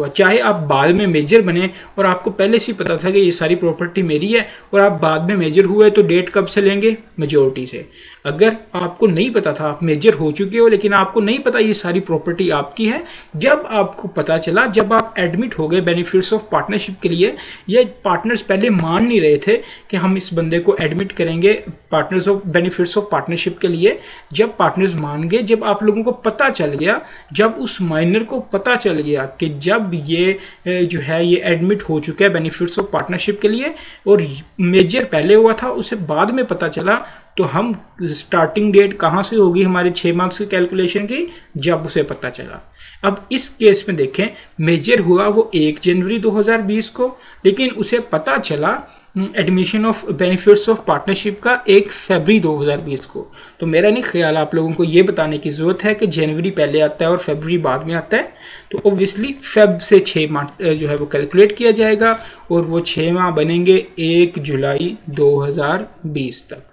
चाहे आप बाद में मेजर बने और आपको पहले से पता था कि ये सारी प्रॉपर्टी मेरी है, और आप बाद में मेजर हुए, तो डेट कब से लेंगे? मेजोरिटी से। अगर आपको नहीं पता था, आप मेजर हो चुके हो लेकिन आपको नहीं पता ये सारी प्रॉपर्टी आपकी है, जब आपको पता चला, जब आप एडमिट हो गए बेनिफिट्स ऑफ पार्टनरशिप के लिए, ये पार्टनर्स पहले मान नहीं रहे थे कि हम इस बंदे को एडमिट करेंगे partners of benefits of partnership के लिए। जब पार्टनर्स मान गए, जब आप लोगों को पता चल गया, जब उस माइनर को पता चल गया कि जब ये जो है ये एडमिट हो चुका है बेनिफिट्स ऑफ पार्टनरशिप के लिए, और मेजर पहले हुआ था, उसे बाद में पता चला, तो हम स्टार्टिंग डेट कहाँ से होगी हमारे 6 मार्क्स की कैलकुलेशन की? जब उसे पता चला। अब इस केस में देखें, मेजर हुआ वो 1 जनवरी 2020 को, लेकिन उसे पता चला admission of benefits of partnership का 1 फरवरी 2020 को। तो मेरा नहीं ख्याल आप लोगों को ये बताने की ज़रूरत है कि जनवरी पहले आता है और फरवरी बाद में आता है। तो ऑब्वियसली फेब से 6 माह जो है वो कैलकुलेट किया जाएगा, और वो 6 माह बनेंगे 1 जुलाई 2020 तक।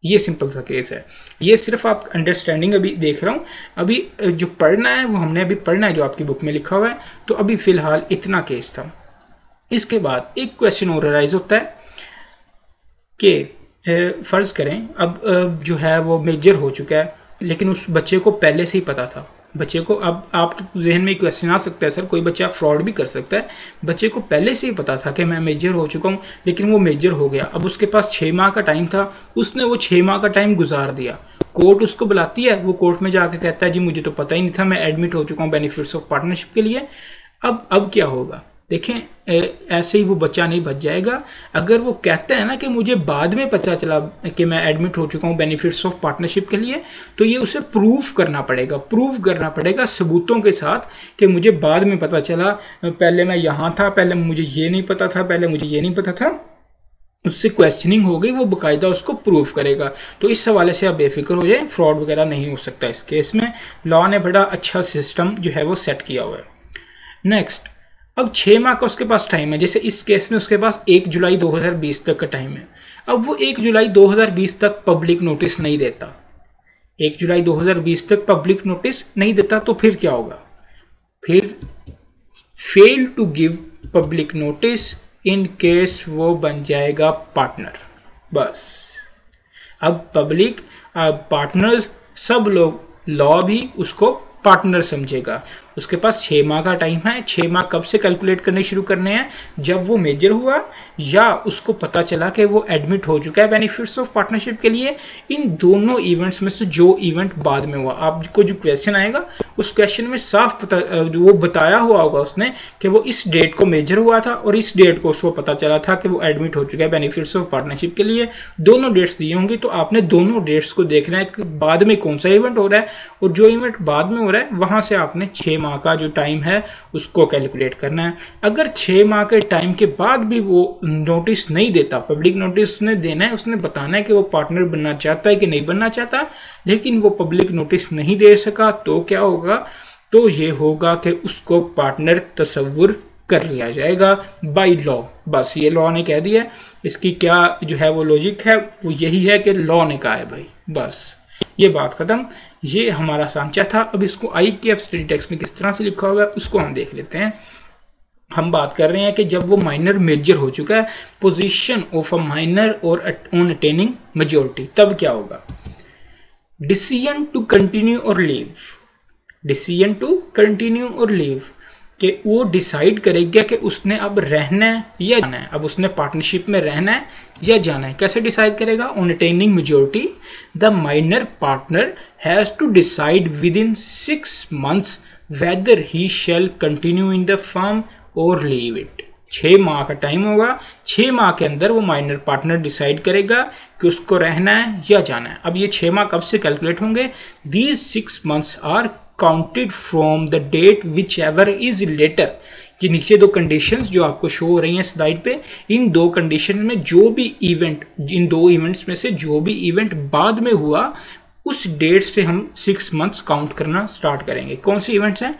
ये सिंपल सा केस है। ये सिर्फ आप अंडरस्टैंडिंग अभी देख रहा हूँ, अभी जो पढ़ना है वो हमने अभी पढ़ना है जो आपकी बुक में लिखा हुआ है। तो अभी फिलहाल इतना केस था। इसके बाद एक क्वेश्चन और अराइज होता है कि फर्ज करें अब जो है वो मेजर हो चुका है, लेकिन उस बच्चे को पहले से ही पता था। बच्चे को, अब आप जहन में क्वेश्चन आ सकता है, सर कोई बच्चा फ्रॉड भी कर सकता है। बच्चे को पहले से ही पता था कि मैं मेजर हो चुका हूँ, लेकिन वो मेजर हो गया। अब उसके पास 6 माह का टाइम था, उसने वो 6 माह का टाइम गुजार दिया। कोर्ट उसको बुलाती है, वो कोर्ट में जाके कहता है जी मुझे तो पता ही नहीं था, मैं एडमिट हो चुका हूँ बेनिफिट्स ऑफ पार्टनरशिप के लिए। अब क्या होगा? देखें, ऐसे ही वो बच्चा नहीं बच जाएगा। अगर वो कहता है ना कि मुझे बाद में पता चला कि मैं एडमिट हो चुका हूँ बेनिफिट्स ऑफ पार्टनरशिप के लिए, तो ये उसे प्रूफ करना पड़ेगा सबूतों के साथ कि मुझे बाद में पता चला, पहले मैं यहाँ था, पहले मुझे ये नहीं पता था, उससे क्वेश्चनिंग हो गई, वो बाकायदा उसको प्रूफ करेगा। तो इस हवाले से आप बेफिक्र हो जाए, फ्रॉड वगैरह नहीं हो सकता इस केस में। लॉ ने बड़ा अच्छा सिस्टम जो है वो सेट किया हुआ है। नेक्स्ट, अब 6 माह का उसके पास टाइम है। जैसे इस केस में उसके पास 1 जुलाई 2020 तक का टाइम है। अब वो 1 जुलाई 2020 तक पब्लिक नोटिस नहीं देता, 1 जुलाई 2020 तक पब्लिक नोटिस नहीं देता, तो फिर क्या होगा? फिर fail to give public notice in case वो बन जाएगा पार्टनर। बस, अब पार्टनर्स सब लोग, लॉ भी उसको पार्टनर समझेगा। उसके पास 6 माह का टाइम है। 6 माह कब से कैलकुलेट करने शुरू करने हैं? जब वो मेजर हुआ या उसको पता चला कि वो एडमिट हो चुका है बेनिफिट्स ऑफ पार्टनरशिप के लिए। इन दोनों इवेंट्स में से जो इवेंट बाद में हुआ, आपको जो क्वेश्चन आएगा उस क्वेश्चन में साफ पता वो बताया हुआ होगा उसने कि वो इस डेट को मेजर हुआ था और इस डेट को उसको पता चला था कि वो एडमिट हो चुका है बेनिफिट्स ऑफ पार्टनरशिप के लिए। दोनों डेट्स दी होंगी, तो आपने दोनों डेट्स को देखना है कि बाद में कौन सा इवेंट हो रहा है, और जो इवेंट बाद में हो रहा है वहां से आपने 6 माह का जो टाइम है उसको कैलकुलेट करना है। अगर 6 माह के टाइम के बाद भी वो नोटिस नहीं देता, पब्लिक नोटिस उसने देना है, उसने बताना है कि वो पार्टनर बनना चाहता है कि नहीं बनना चाहता, लेकिन वो पब्लिक नोटिस नहीं दे सका, तो क्या होगा? तो ये होगा कि उसको पार्टनर तस्वुर कर लिया जाएगा बाय लॉ। बस ये लॉ ने कह दिया। इसकी क्या जो है वो लॉजिक है, वो यही है कि लॉ ने कहा है भाई, बस ये बात खत्म। ये हमारा सांचा था। अब इसको IKF स्टडी टेक्स्ट में किस तरह से लिखा हुआ है उसको हम देख लेते हैं। हम बात कर रहे हैं कि जब वो माइनर मेजर हो चुका है, पोजीशन ऑफ अ माइनर और ऑन अटेनिंग मेजॉरिटी, तब क्या होगा? डिसीजन टू कंटिन्यू और लीव, डिसीजन टू कंटिन्यू और लीव, कि वो डिसाइड करेगा कि उसने अब रहना है या जाना है, अब उसने पार्टनरशिप में रहना है या जाना है। कैसे डिसाइड करेगा? On attaining majority the minor partner has to decide within 6 months whether he shall continue in the firm और लीव इट। 6 माह का टाइम होगा। 6 माह के अंदर वो माइनर पार्टनर डिसाइड करेगा कि उसको रहना है या जाना है। अब ये 6 माह कब से कैलकुलेट होंगे? These 6 months are counted from the date whichever is later. कि नीचे 2 कंडीशंस जो आपको शो हो रही हैं स्लाइड पे, इन 2 कंडीशन में जो भी इवेंट, इन 2 इवेंट्स में से जो भी इवेंट बाद में हुआ उस डेट से हम 6 months काउंट करना स्टार्ट करेंगे। कौन से इवेंट्स हैं?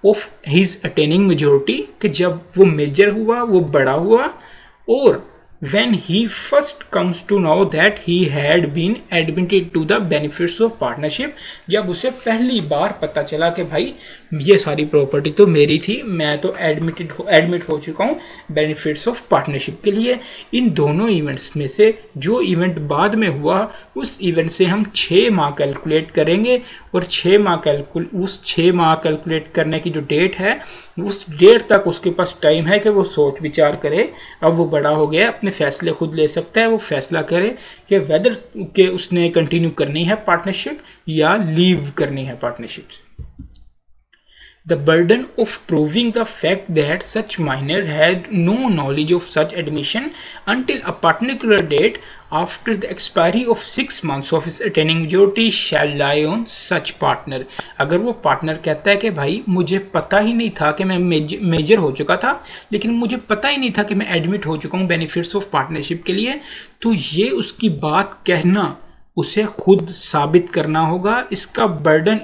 ऑफ हिज अटेनिंग मेजॉरिटी, कि जब वो मेजर हुआ, वो बड़ा हुआ, और when he first comes to know that he had been admitted to the benefits of partnership, जब उसे पहली बार पता चला कि भाई ये सारी प्रॉपर्टी तो मेरी थी, मैं तो एडमिट हो चुका हूँ बेनिफिट्स ऑफ पार्टनरशिप के लिए। इन दोनों इवेंट्स में से जो इवेंट बाद में हुआ उस इवेंट से हम 6 माह कैलकुलेट करेंगे, और 6 माह कैलकुलेट करने की जो डेट है उस डेट तक उसके पास टाइम है कि वो सोच विचार करे। अब वो बड़ा हो गया, अपने फैसले खुद ले सकता है, वो फैसला करे कि वेदर के उसने कंटिन्यू करनी है पार्टनरशिप या लीव करनी है partnership. The burden of proving the fact that such minor had no knowledge of such admission until a particular date after the expiry of 6 months of his attaining majority shall lie on such partner। अगर वो partner कहता है कि भाई मुझे पता ही नहीं था कि मैं मेजर हो चुका था, लेकिन मुझे पता ही नहीं था कि मैं एडमिट हो चुका हूँ बेनिफिट्स ऑफ पार्टनरशिप के लिए, तो ये उसकी बात कहना उसे खुद साबित करना होगा। इसका बर्डन,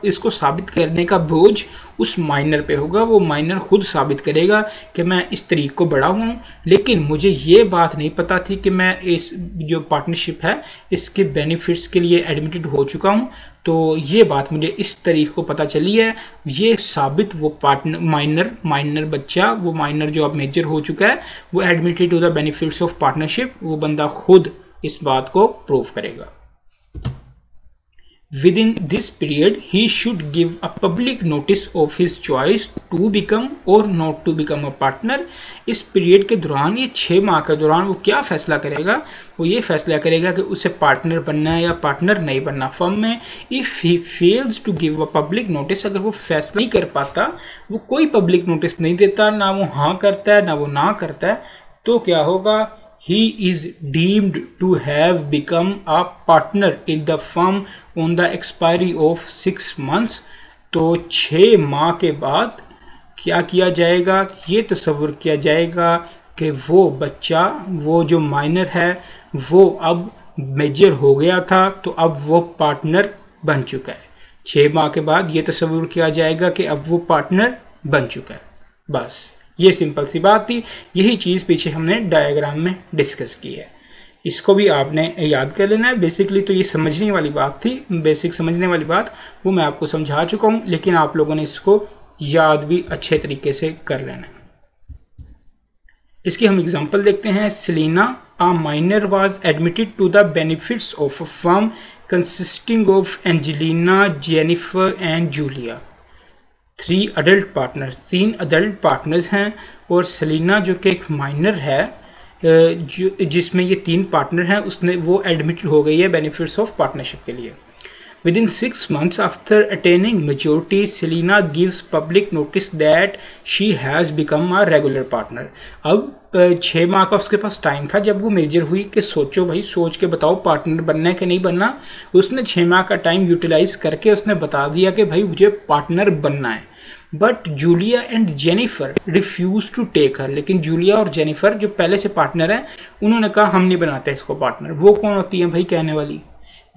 इसको साबित करने का बोझ उस माइनर पे होगा। वो माइनर खुद साबित करेगा कि मैं इस तरीक को बढ़ा हूँ, लेकिन मुझे ये बात नहीं पता थी कि मैं इस जो पार्टनरशिप है इसके बेनिफिट्स के लिए एडमिटेड हो चुका हूँ, तो ये बात मुझे इस तरीक को पता चली है। ये साबित वो माइनर बच्चा, वो माइनर जो अब मेजर हो चुका है, वो admitted to the benefits of partnership, वो बंदा खुद इस बात को प्रूव करेगा। Within this period, he should give a public notice of his choice to become or not to become a partner। इस पीरियड के दौरान, ये 6 माह के दौरान वो क्या फैसला करेगा? वो ये फैसला करेगा कि उसे पार्टनर बनना है या पार्टनर नहीं बनना फर्म में। If he fails to give a public notice, अगर वो फैसला नहीं कर पाता, वो कोई पब्लिक नोटिस नहीं देता, ना वो हाँ करता है ना वो ना करता है, तो क्या होगा? He is deemed to have become a partner in the firm on the expiry of 6 months। तो 6 माह के बाद क्या किया जाएगा? ये तस्वुर किया जाएगा कि वो बच्चा, वो जो माइनर है, वो अब मेजर हो गया था, तो अब वो पार्टनर बन चुका है। 6 माह के बाद ये तस्वुर किया जाएगा कि अब वो पार्टनर बन चुका है। बस ये सिंपल सी बात थी। यही चीज़ पीछे हमने डायग्राम में डिस्कस की है। इसको भी आपने याद कर लेना है। बेसिकली तो ये समझने वाली बात थी, बेसिक समझने वाली बात वो मैं आपको समझा चुका हूँ, लेकिन आप लोगों ने इसको याद भी अच्छे तरीके से कर लेना है। इसकी हम एग्जांपल देखते हैं। Selina a minor was admitted to the benefits of a firm consisting of Angelina, Jennifer and Julia। 3 adult partners, 3 adult partners हैं और सेलिना जो कि एक माइनर है जो जिसमें ये 3 पार्टनर हैं, उसने वो एडमिटेड हो गई है बेनिफिट्स ऑफ पार्टनरशिप के लिए। Within 6 months after attaining majority, Selena gives public notice that she has become a regular partner. अब 6 माह का उसके पास टाइम था जब वो मेजर हुई कि सोचो भाई, सोच के बताओ पार्टनर बनना है कि नहीं बनना। उसने 6 माह का टाइम यूटिलाइज करके उसने बता दिया कि भाई मुझे पार्टनर बनना है। But Julia and Jennifer refuse to take her, लेकिन जूलिया और जेनिफर जो पहले से पार्टनर हैं उन्होंने कहा हम नहीं बनाते इसको पार्टनर। वो कौन होती है भाई कहने वाली?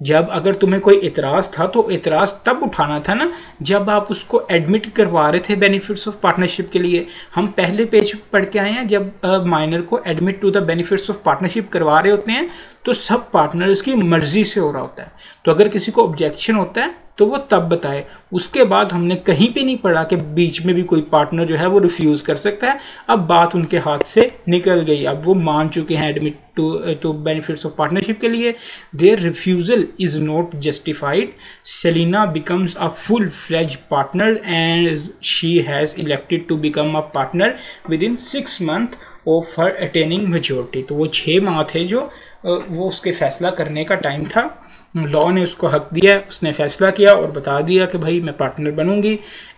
जब अगर तुम्हें कोई इतराज़ था तो इतराज़ तब उठाना था ना जब आप उसको एडमिट करवा रहे थे बेनिफिट्स ऑफ पार्टनरशिप के लिए। हम पहले पेज पढ़ के आए हैं, जब माइनर को admit to the benefits of partnership करवा रहे होते हैं तो सब पार्टनर्स की मर्जी से हो रहा होता है। तो अगर किसी को ऑब्जेक्शन होता है तो वो तब बताए। उसके बाद हमने कहीं पे नहीं पढ़ा कि बीच में भी कोई पार्टनर जो है वो रिफ्यूज़ कर सकता है। अब बात उनके हाथ से निकल गई, अब वो मान चुके हैं admit to benefits of partnership के लिए। Their refusal is not justified. Selina becomes a full fledge partner and she has elected to become a partner within 6 months of her attaining majority. तो वो 6 माह थे जो वो उसके फैसला करने का टाइम था। लॉ ने उसको हक दिया, उसने फैसला किया और बता दिया कि भाई मैं पार्टनर बनूंगी।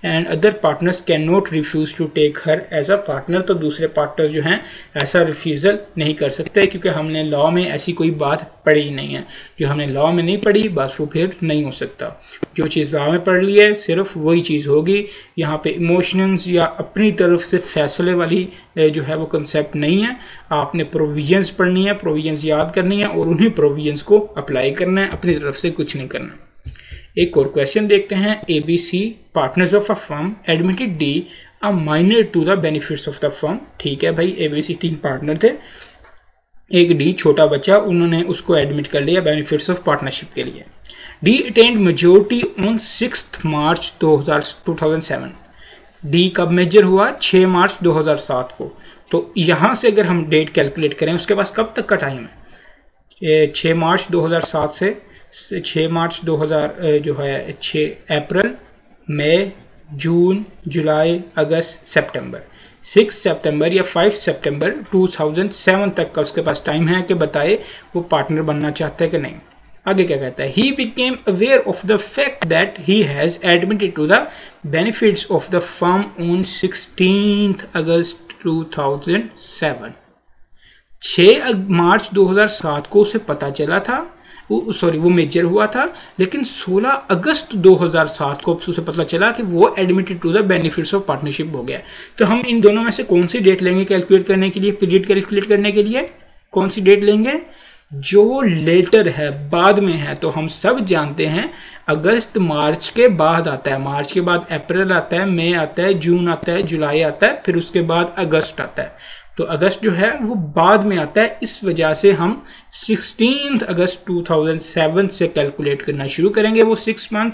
And other partners can not refuse to take her as a partner. तो दूसरे पार्टनर जो हैं ऐसा रिफ्यूज़ल नहीं कर सकते क्योंकि हमने लॉ में ऐसी कोई बात पढ़ी ही नहीं है। जो हमने लॉ में नहीं पढ़ी बस वो फिर नहीं हो सकता। जो चीज़ लॉ में पढ़ ली है सिर्फ वही चीज़ होगी। यहाँ पे इमोशंस या अपनी तरफ से फैसले वाली जो है वो कंसेप्ट नहीं है। आपने प्रोविजंस पढ़नी है, प्रोविजंस याद करनी है और उन्हीं प्रोविजंस को अप्लाई करना है, अपनी तरफ से कुछ नहीं करना। एक और क्वेश्चन देखते हैं। ABC partners of a firm admitted D a minor to the benefits of the firm. ठीक है भाई, ABC 3 पार्टनर थे, एक D छोटा बच्चा, उन्होंने उसको एडमिट कर लिया बेनिफिट्स ऑफ पार्टनरशिप के लिए। D attend majority on 6 March 2007। D कब मेजर हुआ? 6 मार्च 2007 को। तो यहाँ से अगर हम डेट कैलकुलेट करें उसके पास कब तक का टाइम है? 6 मार्च 2007 से 6 मार्च 2000 जो है 6 अप्रैल, मई, जून, जुलाई, अगस्त, सितंबर। 6 सितंबर या 5 सितंबर 2007 तक का उसके पास टाइम है कि बताए वो पार्टनर बनना चाहता है कि नहीं। आगे क्या कहता है? He became aware of the fact that he has admitted to the benefits of the firm on 16th August 2007। 6 मार्च 2007 को उसे पता चला था, वो मेजर हुआ था, लेकिन 16 अगस्त 2007 को उसे पता चला कि वो admitted to the benefits of partnership हो गया। तो हम इन दोनों में से कौन सी डेट लेंगे कैलकुलेट करने के लिए? पीरियड कैलकुलेट करने के लिए कौन सी डेट लेंगे? जो लेटर है, बाद में है। तो हम सब जानते हैं अगस्त मार्च के बाद आता है, मार्च के बाद अप्रैल आता है, मई आता है, जून आता है, जुलाई आता है, फिर उसके बाद अगस्त आता है। तो अगस्त जो है वो बाद में आता है, इस वजह से हम 16 अगस्त 2007 से कैलकुलेट करना शुरू करेंगे वो 6 मंथ।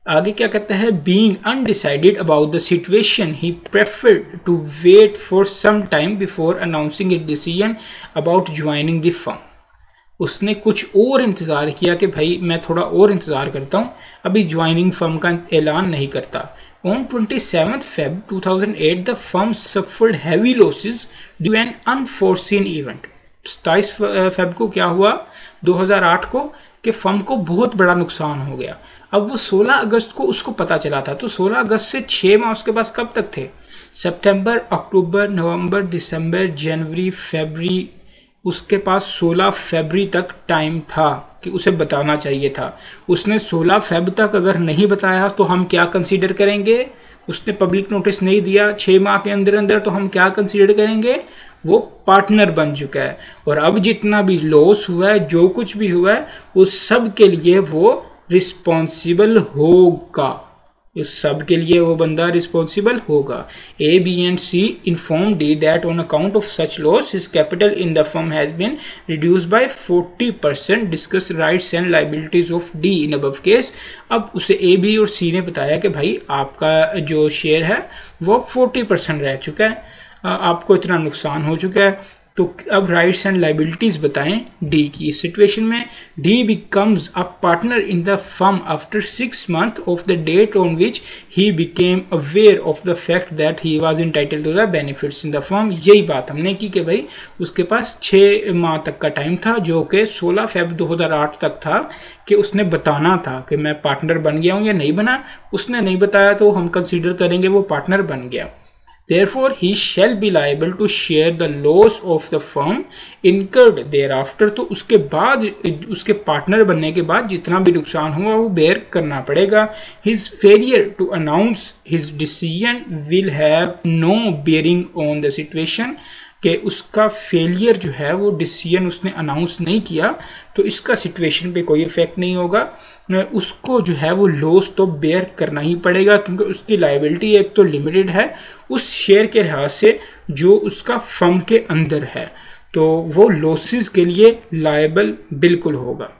आगे क्या कहता है? Being undecided about the situation he preferred to wait for some time before announcing a decision about joining the firm. उसने कुछ और इंतज़ार किया कि भाई मैं थोड़ा और इंतज़ार करता हूँ, अभी ज्वाइनिंग फर्म का ऐलान नहीं करता। On 27 Feb 2008 the firm suffered heavy losses due an unforeseen event। 27 Feb को क्या हुआ 2008 को कि फर्म को बहुत बड़ा नुकसान हो गया। अब वो 16 अगस्त को उसको पता चला था, तो 16 अगस्त से 6 माह उसके पास कब तक थे? सितंबर, अक्टूबर, नवंबर, दिसंबर, जनवरी, फरवरी, उसके पास 16 फरवरी तक टाइम था कि उसे बताना चाहिए था। उसने 16 फेब तक अगर नहीं बताया तो हम क्या कंसीडर करेंगे? उसने पब्लिक नोटिस नहीं दिया 6 माह के अंदर अंदर, तो हम क्या कंसीडर करेंगे? वो पार्टनर बन चुका है। और अब जितना भी लॉस हुआ है, जो कुछ भी हुआ है, उस सब के लिए वो रिस्पॉन्सिबल होगा। इस सब के लिए वो बंदा रिस्पॉन्सिबल होगा। A, B and C informed D that on account of such loss his capital in the firm has been reduced by 40%. Discuss rights and liabilities of D in above case। अब उसे A, B और C ने बताया कि भाई आपका जो share है वो 40% रह चुका है, आपको इतना नुकसान हो चुका है, तो अब राइट्स एंड लाइबिलिटीज बताएं डी की। इस सिचुएशन में D becomes a partner in the firm after 6 months of the date on which he became aware of the fact that he was entitled to the benefits in the firm. यही बात हमने की कि भाई उसके पास 6 माह तक का टाइम था, जो कि 16 Feb 2008 तक था, कि उसने बताना था कि मैं पार्टनर बन गया हूं या नहीं बना। उसने नहीं बताया तो हम कंसीडर करेंगे वो पार्टनर बन गया। Therefore, he shall be liable to share the loss of the firm incurred thereafter। तो उसके बाद, उसके पार्टनर बनने के बाद जितना भी नुकसान हुआ वो बेयर करना पड़ेगा। His failure to announce his decision will have no bearing on the situation। कि उसका फेलियर जो है वो डिसीजन उसने अनाउंस नहीं किया तो इसका सिचुएशन पे कोई इफेक्ट नहीं होगा। उसको जो है वो लॉस तो बेयर करना ही पड़ेगा, क्योंकि उसकी लायबिलिटी एक तो लिमिटेड है उस शेयर के लिहाज से जो उसका फर्म के अंदर है, तो वो लॉसेस के लिए लायबल बिल्कुल होगा।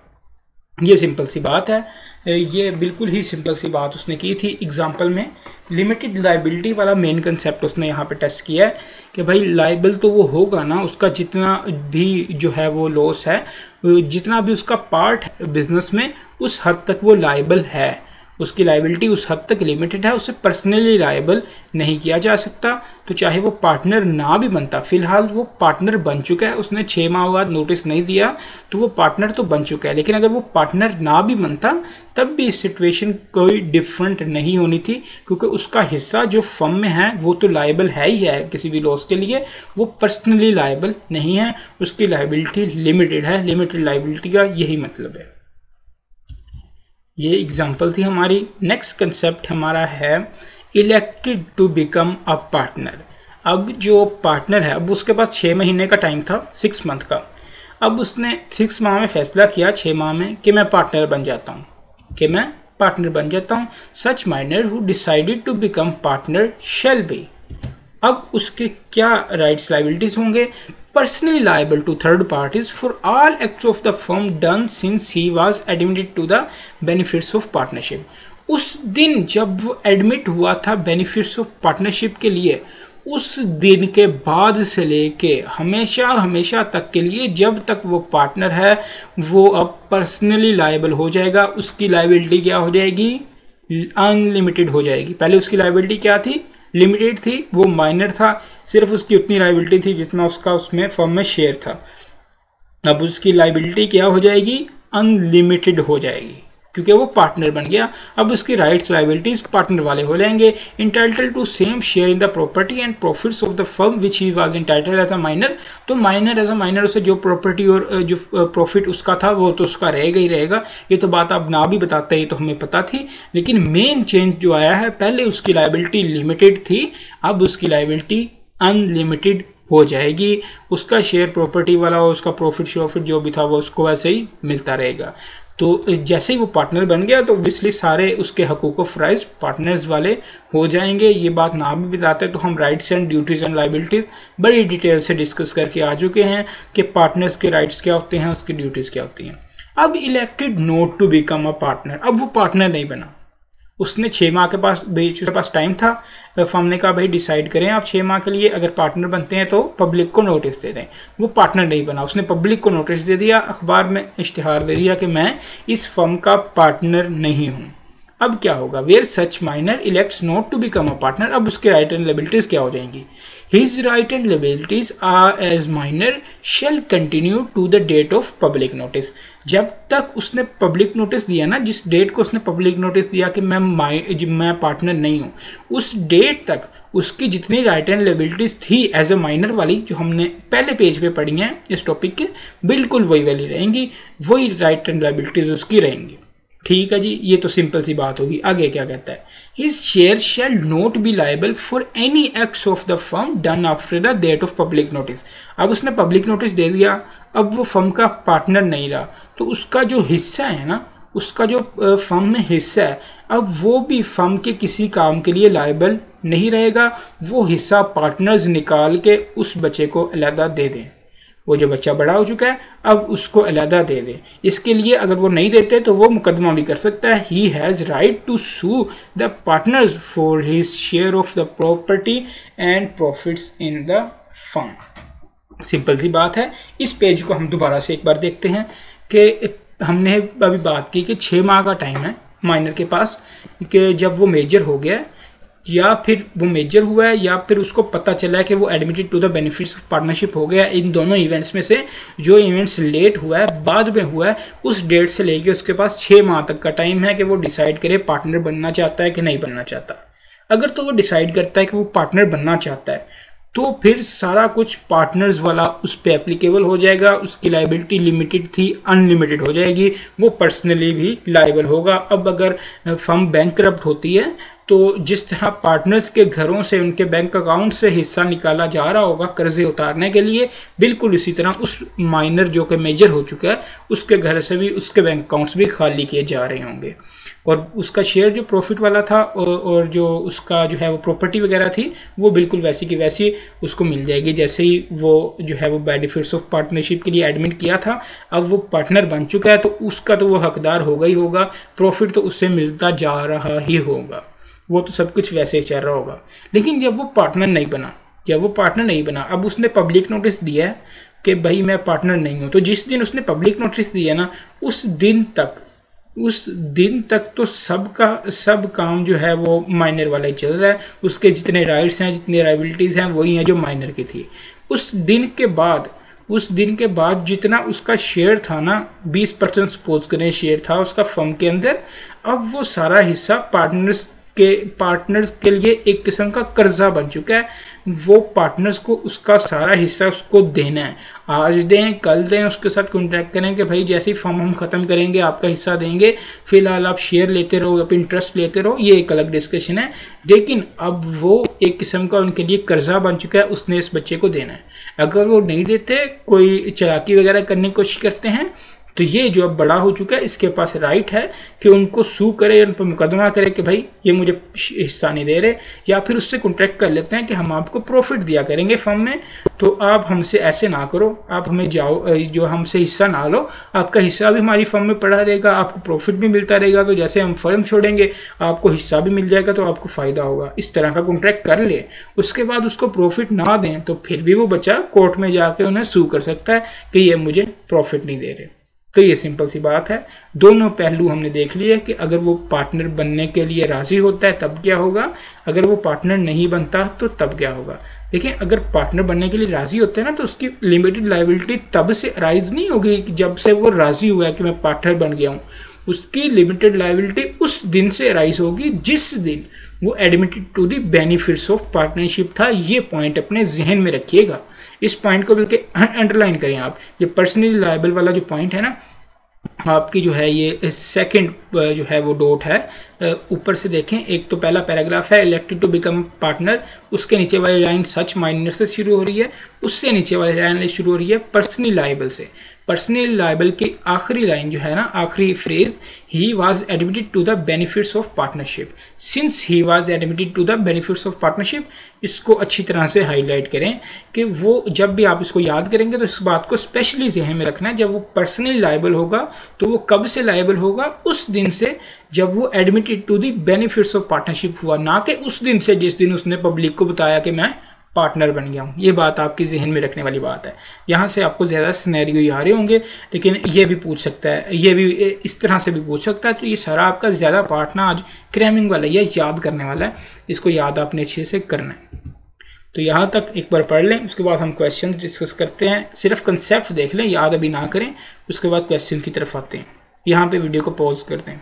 ये सिंपल सी बात है, ये बिल्कुल ही सिंपल सी बात उसने की थी। एग्जाम्पल में लिमिटेड लाइबिलिटी वाला मेन कंसेप्ट उसने यहाँ पे टेस्ट किया है कि भाई लाइबल तो वो होगा ना, उसका जितना भी जो है वो लॉस है, जितना भी उसका पार्ट है बिजनेस में, उस हद तक वो लाइबल है। उसकी लाइबिलिटी उस हद तक लिमिटेड है, उसे पर्सनली लाइबल नहीं किया जा सकता। तो चाहे वो पार्टनर ना भी बनता, फिलहाल वो पार्टनर बन चुका है, उसने 6 माह बाद नोटिस नहीं दिया तो वो पार्टनर तो बन चुका है। लेकिन अगर वो पार्टनर ना भी बनता तब भी सिचुएशन कोई डिफरेंट नहीं होनी थी, क्योंकि उसका हिस्सा जो फर्म में है वो तो लाइबल है ही है किसी भी लॉस के लिए, वो पर्सनली लाइबल नहीं है, उसकी लाइबिलिटी लिमिटेड है। लिमिटेड लाइबिलिटी का यही मतलब है। ये एग्जाम्पल थी हमारी। नेक्स्ट कंसेप्ट हमारा है elected to become a partner. अब जो पार्टनर है, अब उसके पास 6 महीने का टाइम था, 6 मंथ का। अब उसने 6 माह में फैसला किया, 6 माह में, कि मैं पार्टनर बन जाता हूँ, कि मैं पार्टनर बन जाता हूँ। Such minor who decided to become partner shall be. अब उसके क्या राइट्स लाइबिलिटीज होंगे? Personally liable to third parties for all acts of the firm done since he was admitted to the benefits of partnership। उस दिन जब वो admit हुआ था बेनिफिट्स ऑफ पार्टनरशिप के लिए, उस दिन के बाद से लेके हमेशा हमेशा तक के लिए, जब तक वो पार्टनर है, वो अब पर्सनली लायबल हो जाएगा। उसकी लायबिलिटी क्या हो जाएगी? अनलिमिटेड हो जाएगी। पहले उसकी लायबिलिटी क्या थी? लिमिटेड थी, वो माइनर था, सिर्फ उसकी उतनी लायबिलिटी थी जितना उसका उसमें फर्म में शेयर था। अब उसकी लायबिलिटी क्या हो जाएगी? अनलिमिटेड हो जाएगी, क्योंकि वो पार्टनर बन गया। अब उसकी राइट्स लायबिलिटीज पार्टनर वाले हो जाएंगे। Entitled to same share in the property and profits of the firm which he was entitled as a minor. तो माइनर एज अ माइनर उसे जो प्रॉपर्टी और जो प्रॉफिट उसका था वो तो उसका रहेगा ही रहेगा। ये तो बात आप ना भी बताते ही तो हमें पता थी, लेकिन मेन चेंज जो आया है, पहले उसकी लायबिलिटी लिमिटेड थी, अब उसकी लायबिलिटी अनलिमिटेड हो जाएगी। उसका शेयर प्रॉपर्टी वाला और उसका प्रॉफिट शॉफिट जो भी था वो उसको वैसे ही मिलता रहेगा। तो जैसे ही वो पार्टनर बन गया तो ऑब्वियसली सारे उसके हकूक ऑफ राइट्स पार्टनर्स वाले हो जाएंगे। ये बात ना भी बताते तो हम rights and duties and liabilities बड़ी डिटेल से डिस्कस करके आ चुके हैं कि पार्टनर्स के राइट्स क्या होते हैं, उसकी ड्यूटीज क्या होती हैं। अब elected not to become a partner, अब वो पार्टनर नहीं बना। उसने 6 माह के पास टाइम था। फर्म ने कहा भाई डिसाइड करें आप 6 माह के लिए, अगर पार्टनर बनते हैं तो पब्लिक को नोटिस दे दें। वो पार्टनर नहीं बना, उसने पब्लिक को नोटिस दे दिया, अखबार में इश्तिहार दे दिया कि मैं इस फर्म का पार्टनर नहीं हूँ। अब क्या होगा? Where such minor elects not to become a partner, अब उसके राइट एंड लायबिलिटीज क्या हो जाएंगी? His right and liabilities are as minor shall continue to the date of public notice। जब तक उसने पब्लिक नोटिस दिया ना, जिस डेट को उसने पब्लिक नोटिस दिया कि मैं पार्टनर नहीं हूँ, उस डेट तक उसकी जितनी राइट एंड लायबिलिटीज थी एज ए माइनर वाली, जो हमने पहले पेज पे पढ़ी हैं इस टॉपिक के, बिल्कुल वही वाली रहेंगी, वही राइट एंड लायबिलिटीज उसकी रहेंगी। ठीक है जी, ये तो सिंपल सी बात होगी। आगे क्या कहता है? His share shall not be liable for any acts of the firm done after the date of public notice। अब उसने पब्लिक नोटिस दे दिया, अब वो फर्म का पार्टनर नहीं रहा, तो उसका जो हिस्सा है ना, उसका जो फर्म में हिस्सा है, अब वो भी फर्म के किसी काम के लिए लायबल नहीं रहेगा। वो हिस्सा पार्टनर्स निकाल के उस बच्चे को अलहदा दे दें। वो जो बच्चा बड़ा हो चुका है अब उसको अलहदा दे दे। इसके लिए अगर वो नहीं देते तो वो मुकदमा भी कर सकता है। He has right to sue the partners for his share of the property and profits in the firm. Simple सी बात है। इस पेज को हम दोबारा से एक बार देखते हैं कि हमने अभी बात की कि 6 माह का टाइम है माइनर के पास कि जब वो मेजर हो गया या फिर वो मेजर हुआ है या फिर उसको पता चला है कि वो admitted to the benefits of partnership हो गया। इन दोनों इवेंट्स में से जो इवेंट्स लेट हुआ है, बाद में हुआ है, उस डेट से लेके उसके पास 6 माह तक का टाइम है कि वो डिसाइड करे पार्टनर बनना चाहता है कि नहीं बनना चाहता। अगर तो वो डिसाइड करता है कि वो पार्टनर बनना चाहता है तो फिर सारा कुछ पार्टनर्स वाला उस पर एप्लीकेबल हो जाएगा। उसकी लाइबिलिटी लिमिटेड थी अनलिमिटेड हो जाएगी, वो पर्सनली भी लाइबल होगा। अब अगर फर्म बैंकरप्ट होती है तो जिस तरह पार्टनर्स के घरों से उनके बैंक अकाउंट से हिस्सा निकाला जा रहा होगा कर्जे उतारने के लिए, बिल्कुल इसी तरह उस माइनर जो कि मेजर हो चुका है उसके घर से भी उसके बैंक अकाउंट्स भी खाली किए जा रहे होंगे और उसका शेयर जो प्रॉफिट वाला था और जो उसका जो है वो प्रॉपर्टी वगैरह थी वो बिल्कुल वैसी की वैसी उसको मिल जाएगी जैसे ही वो जो है वो बेनिफिट्स ऑफ पार्टनरशिप के लिए एडमिट किया था। अब वो पार्टनर बन चुका है तो उसका तो वो हकदार होगा ही होगा, प्रॉफिट तो उससे मिलता जा रहा ही होगा, वो तो सब कुछ वैसे ही चल रहा होगा। लेकिन जब वो पार्टनर नहीं बना, अब उसने पब्लिक नोटिस दिया है कि भाई मैं पार्टनर नहीं हूँ, तो जिस दिन उसने पब्लिक नोटिस दिया ना उस दिन तक तो सब काम जो है वो माइनर वाला ही चल रहा है। उसके जितने राइट्स हैं, जितनी लायबिलिटीज़ हैं वही हैं जो माइनर की थी। उस दिन के बाद जितना उसका शेयर था ना, 20% सपोज करें शेयर था उसका फर्म के अंदर, अब वो सारा हिस्सा पार्टनर्स के लिए एक किस्म का कर्जा बन चुका है। वो पार्टनर्स को उसका सारा हिस्सा उसको देना है, आज दें कल दें, उसके साथ कॉन्ट्रैक्ट करें कि भाई जैसे ही फॉर्म हम ख़त्म करेंगे आपका हिस्सा देंगे, फिलहाल आप शेयर लेते रहो या फिर इंटरेस्ट लेते रहो, ये एक अलग डिस्कशन है। लेकिन अब वो एक किस्म का उनके लिए कर्जा बन चुका है, उसने इस बच्चे को देना है। अगर वो नहीं देते, कोई चालाकी वगैरह करने की कोशिश करते हैं, तो ये जो अब बड़ा हो चुका है इसके पास राइट है कि उनको सू करे, उन पर मुकदमा करे कि भाई ये मुझे हिस्सा नहीं दे रहे, या फिर उससे कॉन्ट्रैक्ट कर लेते हैं कि हम आपको प्रॉफिट दिया करेंगे फर्म में, तो आप हमसे ऐसे ना करो, आप हमें जो हमसे हिस्सा ना लो, आपका हिस्सा भी हमारी फर्म में पड़ा रहेगा, आपको प्रॉफिट भी मिलता रहेगा, तो जैसे हम फर्म छोड़ेंगे आपको हिस्सा भी मिल जाएगा, तो आपको फ़ायदा होगा। इस तरह का कॉन्ट्रैक्ट कर ले, उसके बाद उसको प्रॉफिट ना दें तो फिर भी वो बच्चा कोर्ट में जाके उन्हें सू कर सकता है कि ये मुझे प्रॉफिट नहीं दे रहे। तो ये सिंपल सी बात है। दोनों पहलू हमने देख लिए कि अगर वो पार्टनर बनने के लिए राज़ी होता है तब क्या होगा, अगर वो पार्टनर नहीं बनता तो तब क्या होगा। देखिए, अगर पार्टनर बनने के लिए राज़ी होता है ना तो उसकी लिमिटेड लायबिलिटी तब से अराइज नहीं होगी कि जब से वो राज़ी हुआ है कि मैं पार्टनर बन गया हूँ। उसकी लिमिटेड लायबिलिटी उस दिन से अराइज होगी जिस दिन वो admitted to the benefits of partnership था। ये पॉइंट अपने जहन में रखिएगा, इस पॉइंट को बल्कि अंडरलाइन करें आप। ये पर्सनली लायबल वाला जो पॉइंट है ना आपकी जो है ये सेकंड जो है वो डॉट है, ऊपर से देखें, एक तो पहला पैराग्राफ है इलेक्टेड टू बिकम पार्टनर, उसके नीचे वाली लाइन सच माइनर से शुरू हो रही है, उससे नीचे वाली लाइन शुरू हो रही है पर्सनली लायबल से। पर्सनली लायबल की आखिरी लाइन जो है ना, आखिरी phrase, he was admitted to the benefits of partnership. Since he was admitted to the benefits of partnership, इसको अच्छी तरह से हाईलाइट करें कि वो जब भी आप इसको याद करेंगे तो इस बात को स्पेशली जहन में रखना है। जब वो पर्सनली लायबल होगा तो वो कब से लायबल होगा, उस दिन से जब वो admitted to the benefits of partnership हुआ, ना कि उस दिन से जिस दिन उसने पब्लिक को बताया कि मैं पार्टनर बन गया हूँ। ये बात आपकी जहन में रखने वाली बात है। यहाँ से आपको ज़्यादा सिनेरियो आ रहे होंगे, लेकिन ये भी पूछ सकता है, ये भी इस तरह से भी पूछ सकता है। तो ये सारा आपका ज़्यादा पार्ट ना आज क्रैमिंग वाला है, याद करने वाला है, इसको याद आपने अच्छे से करना है। तो यहाँ तक एक बार पढ़ लें, उसके बाद हम क्वेश्चन डिस्कस करते हैं। सिर्फ कंसेप्ट देख लें, याद अभी ना करें, उसके बाद क्वेश्चन की तरफ आते हैं। यहाँ पे वीडियो को पॉज कर दें।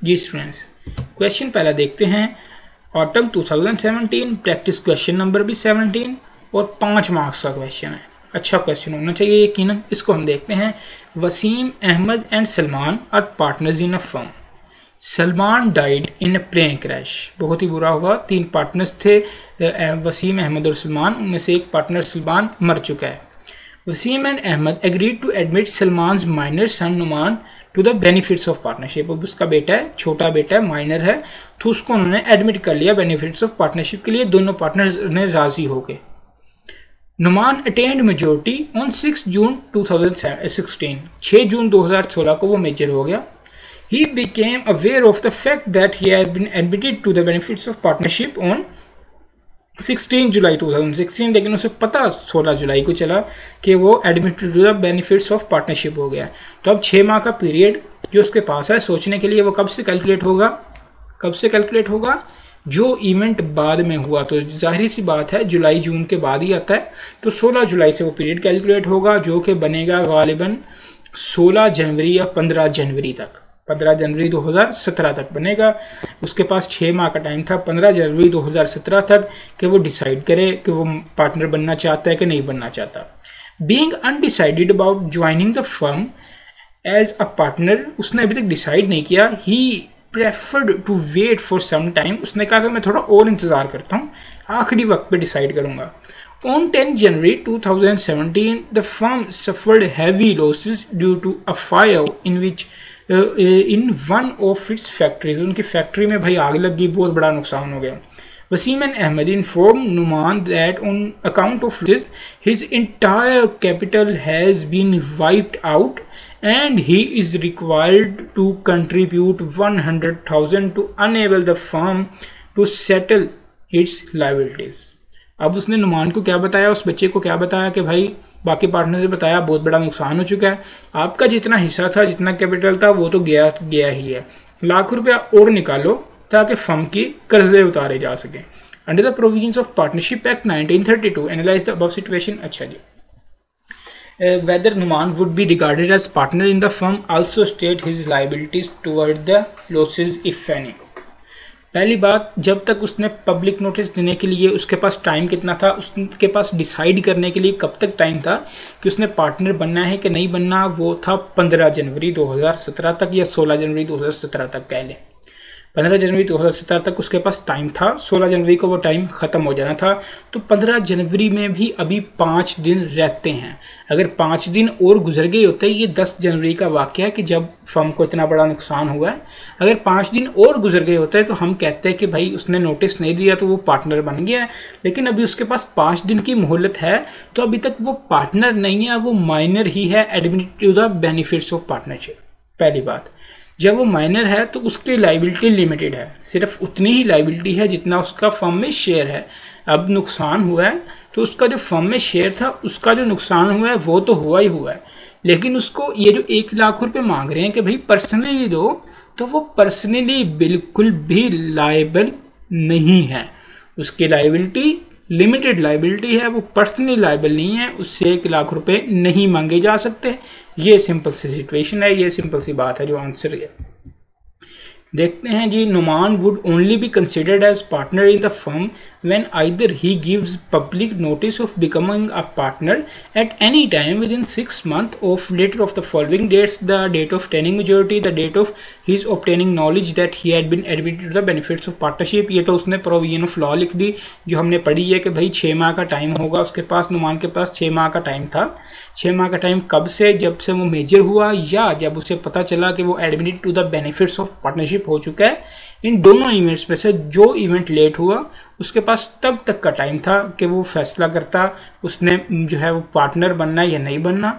जी स्टूडेंट्स, क्वेश्चन पहला देखते हैं। ऑटम 2017 प्रैक्टिस क्वेश्चन नंबर भी 17 और 5 मार्क्स का क्वेश्चन है। अच्छा क्वेश्चन होना चाहिए यकीनन। इसको हम देखते हैं। Waseem Ahmed and Salman are partners in a firm. Salman died in a plane crash. बहुत ही बुरा हुआ। 3 पार्टनर्स थे, वसीम, अहमद और सलमान। उनमें से एक पार्टनर सलमान मर चुका है। Waseem and Ahmed agreed to admit Salman minor son Numan to the benefits of partnership. अब उसका बेटा है, छोटा बेटा है, माइनर है, तो उसको उन्होंने एडमिट कर लिया बेनिफिट्स ऑफ पार्टनरशिप के लिए। दोनों पार्टनर्स ने राजी हो गए। नुमान अटेंड मेजोरिटी ऑन 6 जून 2016। 6 जून 2016 को वो मेजर हो गया। He became aware of the fact that he has been admitted to the benefits of partnership on 16 जुलाई 2016, लेकिन उसे पता 16 जुलाई को चला कि वो admitted to the benefits of partnership हो गया। तो अब 6 माह का पीरियड जो उसके पास है सोचने के लिए, वो कब से कैलकुलेट होगा, कब से कैलकुलेट होगा, जो इवेंट बाद में हुआ। तो जाहिर सी बात है जुलाई जून के बाद ही आता है, तो 16 जुलाई से वो पीरियड कैलकुलेट होगा, जो कि बनेगा गालिबन 16 जनवरी या 15 जनवरी तक, 15 जनवरी 2017 तक बनेगा। उसके पास 6 माह का टाइम था 15 जनवरी 2017 तक कि वो डिसाइड करे कि वो पार्टनर बनना चाहता है कि नहीं बनना चाहता। Being undecided about joining the firm as a partner, उसने अभी तक डिसाइड नहीं किया। He preferred to wait for some time, उसने कहा कि मैं थोड़ा और इंतज़ार करता हूँ, आखिरी वक्त पे डिसाइड करूँगा। On 10 January 2017, the firm suffered heavy losses due to a fire in which in one of its factories. उनकी फैक्ट्री में भाई आग लग गई, बहुत बड़ा नुकसान हो गया। Wasim and Ahmed informed Numan that on account of this, his entire capital has been wiped out and he is required to contribute 100,000 to enable the firm to settle its liabilities. अब उसने नुमान को क्या बताया, उस बच्चे को क्या बताया कि भाई बाकी पार्टनर से बताया बहुत बड़ा नुकसान हो चुका है, आपका जितना हिस्सा था, जितना कैपिटल था, वो तो गया ही है, लाख रुपया और निकालो ताकि फर्म की कर्जे उतारे जा सके। Under the provisions of partnership act 1932 analyse the above situation. अच्छा जी, whether Numan would be regarded as partner in the firm, also state his liabilities toward the losses if any। पहली बात, जब तक उसने पब्लिक नोटिस देने के लिए उसके पास टाइम कितना था, उसके पास डिसाइड करने के लिए कब तक टाइम था कि उसने पार्टनर बनना है कि नहीं बनना, वो था 15 जनवरी 2017 तक या 16 जनवरी 2017 तक कह लें। 15 जनवरी 2017 तक उसके पास टाइम था, 16 जनवरी को वो टाइम ख़त्म हो जाना था। तो 15 जनवरी में भी अभी 5 दिन रहते हैं। अगर 5 दिन और गुजर गए होते, ये 10 जनवरी का वाक़या है कि जब फर्म को इतना बड़ा नुकसान हुआ है, अगर 5 दिन और गुजर गए होते तो हम कहते हैं कि भाई उसने नोटिस नहीं दिया तो वो पार्टनर बन गया है। लेकिन अभी उसके पास 5 दिन की मोहलत है, तो अभी तक वो पार्टनर नहीं है, वो माइनर ही है, admit to the benefits of partnership. पहली बात, जब वो माइनर है तो उसकी लाइबिलिटी लिमिटेड है, सिर्फ उतनी ही लाइबिलिटी है जितना उसका फर्म में शेयर है। अब नुकसान हुआ है तो उसका जो फर्म में शेयर था, उसका जो नुकसान हुआ है वो तो हुआ ही हुआ है, लेकिन उसको ये जो 1 लाख रुपए मांग रहे हैं कि भाई पर्सनली दो, तो वो पर्सनली बिल्कुल भी लायबल नहीं है। उसकी लाइबिलिटी लिमिटेड लाइबिलिटी है, वो पर्सनली लाइबल नहीं है, उससे 1 लाख रुपए नहीं मांगे जा सकते। ये सिंपल सी सिचुएशन है, ये सिंपल सी बात है जो आंसर है। देखते हैं जी, Numan would only be considered as partner in the firm when either he gives public notice of becoming a partner at any time within 6 months of later of the following dates: the date of attaining majority, the date of his obtaining knowledge that he had been admitted to the benefits of partnership। ये तो उसने provision of law लिख दी जो हमने पढ़ी है कि भाई 6 माह का टाइम होगा उसके पास, नुमान के पास 6 माह का टाइम था। 6 माह का टाइम कब से, जब से वो मेजर हुआ या जब उसे पता चला कि वो admitted to the benefits of partnership हो चुका है। इन दोनों इवेंट्स में से जो इवेंट लेट हुआ उसके पास तब तक का टाइम था कि वो फैसला करता उसने जो है वो पार्टनर बनना या नहीं बनना।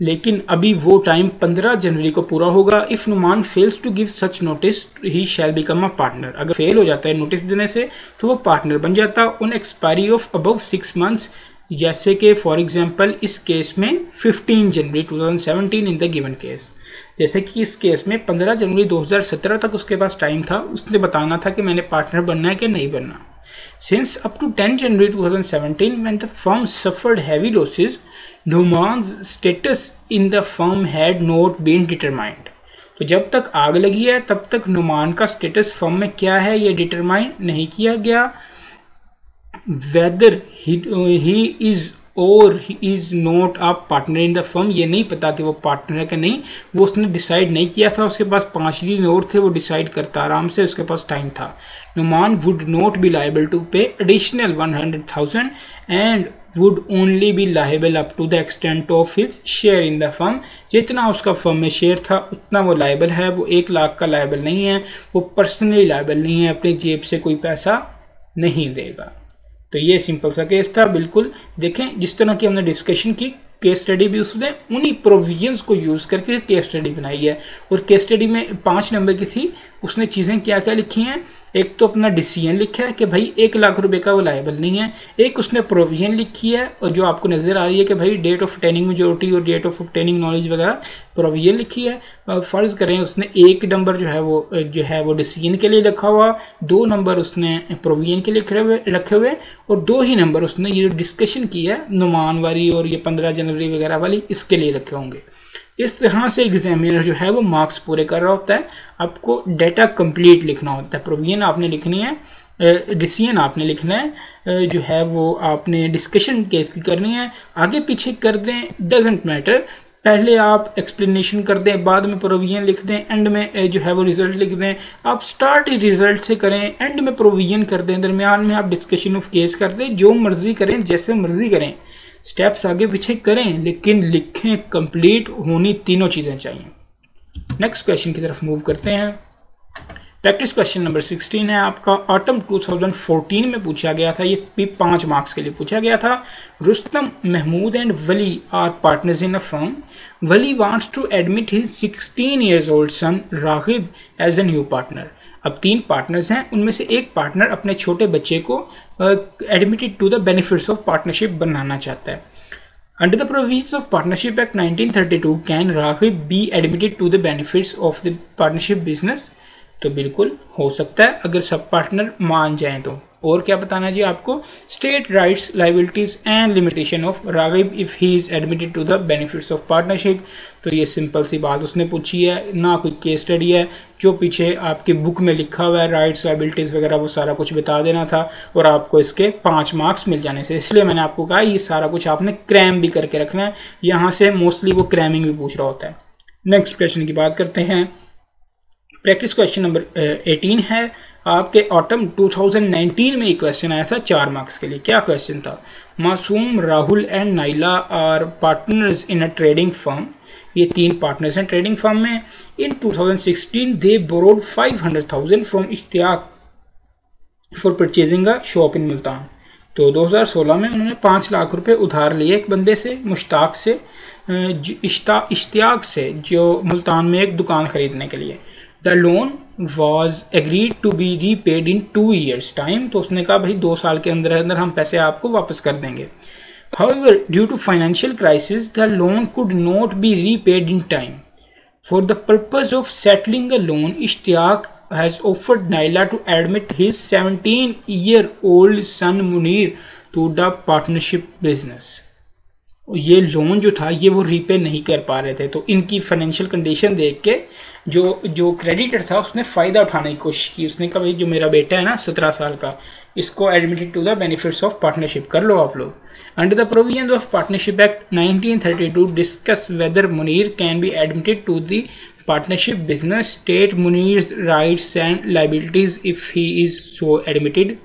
लेकिन अभी वो टाइम 15 जनवरी को पूरा होगा। If Numan fails to give such notice he shall become a partner. अगर फेल हो जाता है नोटिस देने से तो वो पार्टनर बन जाता on expiry of above 6 months, जैसे कि फॉर एग्जांपल इस केस में 15 जनवरी 2017 इन द गिवन केस। जैसे कि इस केस में 15 जनवरी 2017 तक उसके पास टाइम था, उसने बताना था कि मैंने पार्टनर बनना है कि नहीं बनना। Since up to 10 January 2017 when the firm suffered heavy losses, नुमान's status in the firm had not been determined. तो जब तक आग लगी है तब तक नुमान का स्टेटस फर्म में क्या है ये डिटरमाइन नहीं किया गया। वेदर ही इज और he is not a partner in the firm, ये नहीं पता कि वो पार्टनर है कि नहीं, वो उसने डिसाइड नहीं किया था। उसके पास 5 दिन और थे, वो डिसाइड करता आराम से, उसके पास टाइम था। Numan would not be liable to pay additional 100,000 and would only be liable up to the extent of his share in the firm. जितना उसका फर्म में शेयर था उतना वो लाइबल है, वो 1 लाख का लाइबल नहीं है, वो पर्सनली लाइबल नहीं है, अपनी जेब से कोई पैसा नहीं देगा। तो ये सिंपल सा केस था। बिल्कुल देखें जिस तरह की हमने डिस्कशन की, केस स्टडी भी उसने उन्हीं प्रोविजंस को यूज़ करके केस स्टडी बनाई है, और केस स्टडी में 5 नंबर की थी, उसने चीज़ें क्या क्या लिखी हैं, एक तो अपना डिसीजन लिखा है कि भाई 1 लाख रुपए का वो लायबल नहीं है, एक उसने प्रोविजन लिखी है और जो आपको नज़र आ रही है कि भाई डेट ऑफ अटेनिंग मेजोरिटी और डेट ऑफ ऑब्टेनिंग नॉलेज वगैरह प्रोविजन लिखी है। फ़र्ज़ करें उसने 1 नंबर जो है वो डिसीजन के लिए रखा हुआ, 2 नंबर उसने प्रोविजन के लिए रखे हुए और 2 ही नंबर उसने ये डिस्कशन की है नुमान वाली और ये 15 जनवरी वगैरह वाली इसके लिए रखे होंगे। इस तरह से एग्जामिनर जो है वो मार्क्स पूरे कर रहा होता है। आपको डेटा कंप्लीट लिखना होता है, प्रोविजन आपने लिखनी है, डिसीजन आपने लिखना है, जो है वो आपने डिस्कशन केस की करनी है, आगे पीछे कर दें डजेंट मैटर, पहले आप एक्सप्लेनेशन कर दें, बाद में प्रोविजन लिख दें, एंड में जो है वो रिजल्ट लिख दें। आप स्टार्ट रिजल्ट से करें, एंड में प्रोविजन कर दें, दरमियान में आप डिस्कशन ऑफ केस कर दें, जो मर्जी करें, जैसे मर्जी करें, स्टेप्स आगे पीछे करें, लेकिन लिखें, कंप्लीट होनी तीनों चीज़ें चाहिए। नेक्स्ट क्वेश्चन की तरफ मूव करते हैं। प्रैक्टिस क्वेश्चन नंबर 16 है आपका, ऑटम 2014 में पूछा गया था, ये भी 5 मार्क्स के लिए पूछा गया था। Rustam, Mahmood and Wali are partners in a firm. Wali wants to admit his 16 years old son Ragib as a new partner. अब 3 पार्टनर्स हैं, उनमें से एक पार्टनर अपने छोटे बच्चे को admitted to the benefits of partnership बनाना चाहता है। Under the provisions of partnership act 1932 can Ragib be admitted to the benefits of the partnership business. तो बिल्कुल हो सकता है अगर सब पार्टनर मान जाएं तो। और क्या बताना जी आपको, state rights, liabilities and limitation of Ragib if he is admitted to the benefits of partnership. तो ये सिंपल सी बात उसने पूछी है, ना कोई केस स्टडी है, जो पीछे आपकी बुक में लिखा हुआ है राइट्स, लाइबिलिटीज वगैरह वो सारा कुछ बता देना था और आपको इसके 5 मार्क्स मिल जाने से। इसलिए मैंने आपको कहा ये सारा कुछ आपने क्रैम भी करके रखना है, यहाँ से मोस्टली वो क्रैमिंग भी पूछ रहा होता है। नेक्स्ट क्वेश्चन की बात करते हैं। प्रैक्टिस क्वेश्चन नंबर 18 है आपके, ऑटम 2019 में एक क्वेश्चन आया था 4 मार्क्स के लिए। क्या क्वेश्चन था, Masoom, Rahul and Naila are partners in a trading firm. ये 3 पार्टनर्स हैं ट्रेडिंग फर्म में। In 2016 they borrowed 500,000 from Ishtiaq for purchasing a shop in Multan. तो 2016 में उन्होंने 5 लाख रुपए उधार लिए एक बंदे से, मुश्ताक से, इश्तियाक से, जो मुल्तान में एक दुकान खरीदने के लिए। The loan was agreed to be repaid in 2 years time. तो उसने कहा भाई 2 साल के अंदर अंदर हम पैसे आपको वापस कर देंगे। However, due to financial crisis, the loan could not be repaid in time. For the purpose of settling the loan, Ishtiaq has offered Naila to admit his 17-year-old son Munir to the partnership business. ये loan जो था ये वो repay नहीं कर पा रहे थे, तो इनकी फाइनेंशियल कंडीशन देख के जो क्रेडिटर था उसने फ़ायदा उठाने की कोशिश की। उसने कहा भाई जो मेरा बेटा है ना 17 साल का, इसको admitted to the benefits of partnership कर लो आप लोग। Under the provision of partnership act 1932 discuss whether Munir can be admitted to the partnership business, state Munir's rights and liabilities if he is so admitted.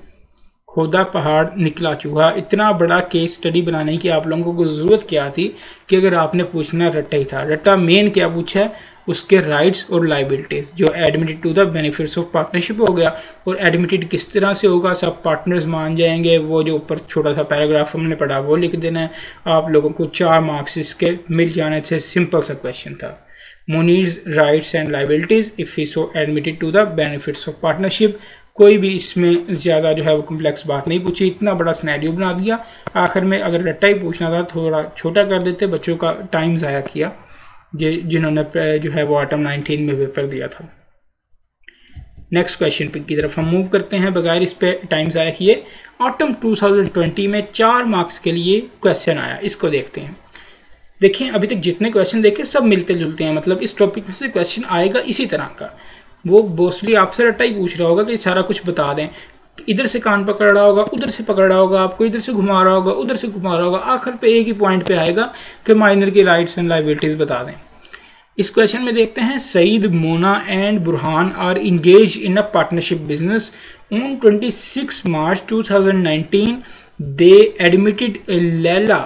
खोदा पहाड़ निकला चूहा। इतना बड़ा केस स्टडी बनाने की आप लोगों को ज़रूरत क्या थी कि अगर आपने पूछना रट्टा ही था। रट्टा मेन क्या पूछा है, उसके राइट्स और लाइबिलिटीज़, जो admitted to the benefits of partnership हो गया। और एडमिटेड किस तरह से होगा, सब पार्टनर्स मान जाएंगे, वो जो ऊपर छोटा सा पैराग्राफ हमने पढ़ा वो लिख देना है। आप लोगों को 4 मार्क्स इसके मिल जाने से। सिंपल सा क्वेश्चन था। Munir's rights and liabilities if he so admitted to the benefits of partnership. कोई भी इसमें ज़्यादा जो है वो कम्प्लेक्स बात नहीं पूछी, इतना बड़ा सिनेरियो बना दिया। आखिर में अगर रट्टा ही पूछना था थोड़ा छोटा कर देते, बच्चों का टाइम ज़ाया किया जिन्होंने जो है वो ऑटम 19 में पेपर दिया था। नेक्स्ट क्वेश्चन की तरफ हम मूव करते हैं बगैर इस पे टाइम ज़ाया किए। ऑटम 2020 में 4 मार्क्स के लिए क्वेश्चन आया, इसको देखते हैं। देखिए अभी तक जितने क्वेश्चन देखे सब मिलते जुलते हैं, मतलब इस टॉपिक में से क्वेश्चन आएगा इसी तरह का। वो मोस्टली आपसे रट्टा ही पूछ रहा होगा कि सारा कुछ बता दें, इधर से कान पकड़ रहा होगा, उधर से पकड़ रहा होगा, आपको इधर से घुमा रहा होगा, उधर से घुमा रहा होगा, आखिर पे एक ही पॉइंट पे आएगा कि माइनर की राइट्स एंड लाइबिलिटीज बता दें। इस क्वेश्चन में देखते हैं, Saeed, Mona and Burhan are engage in a partnership business on 26 March 2019 they admitted Laila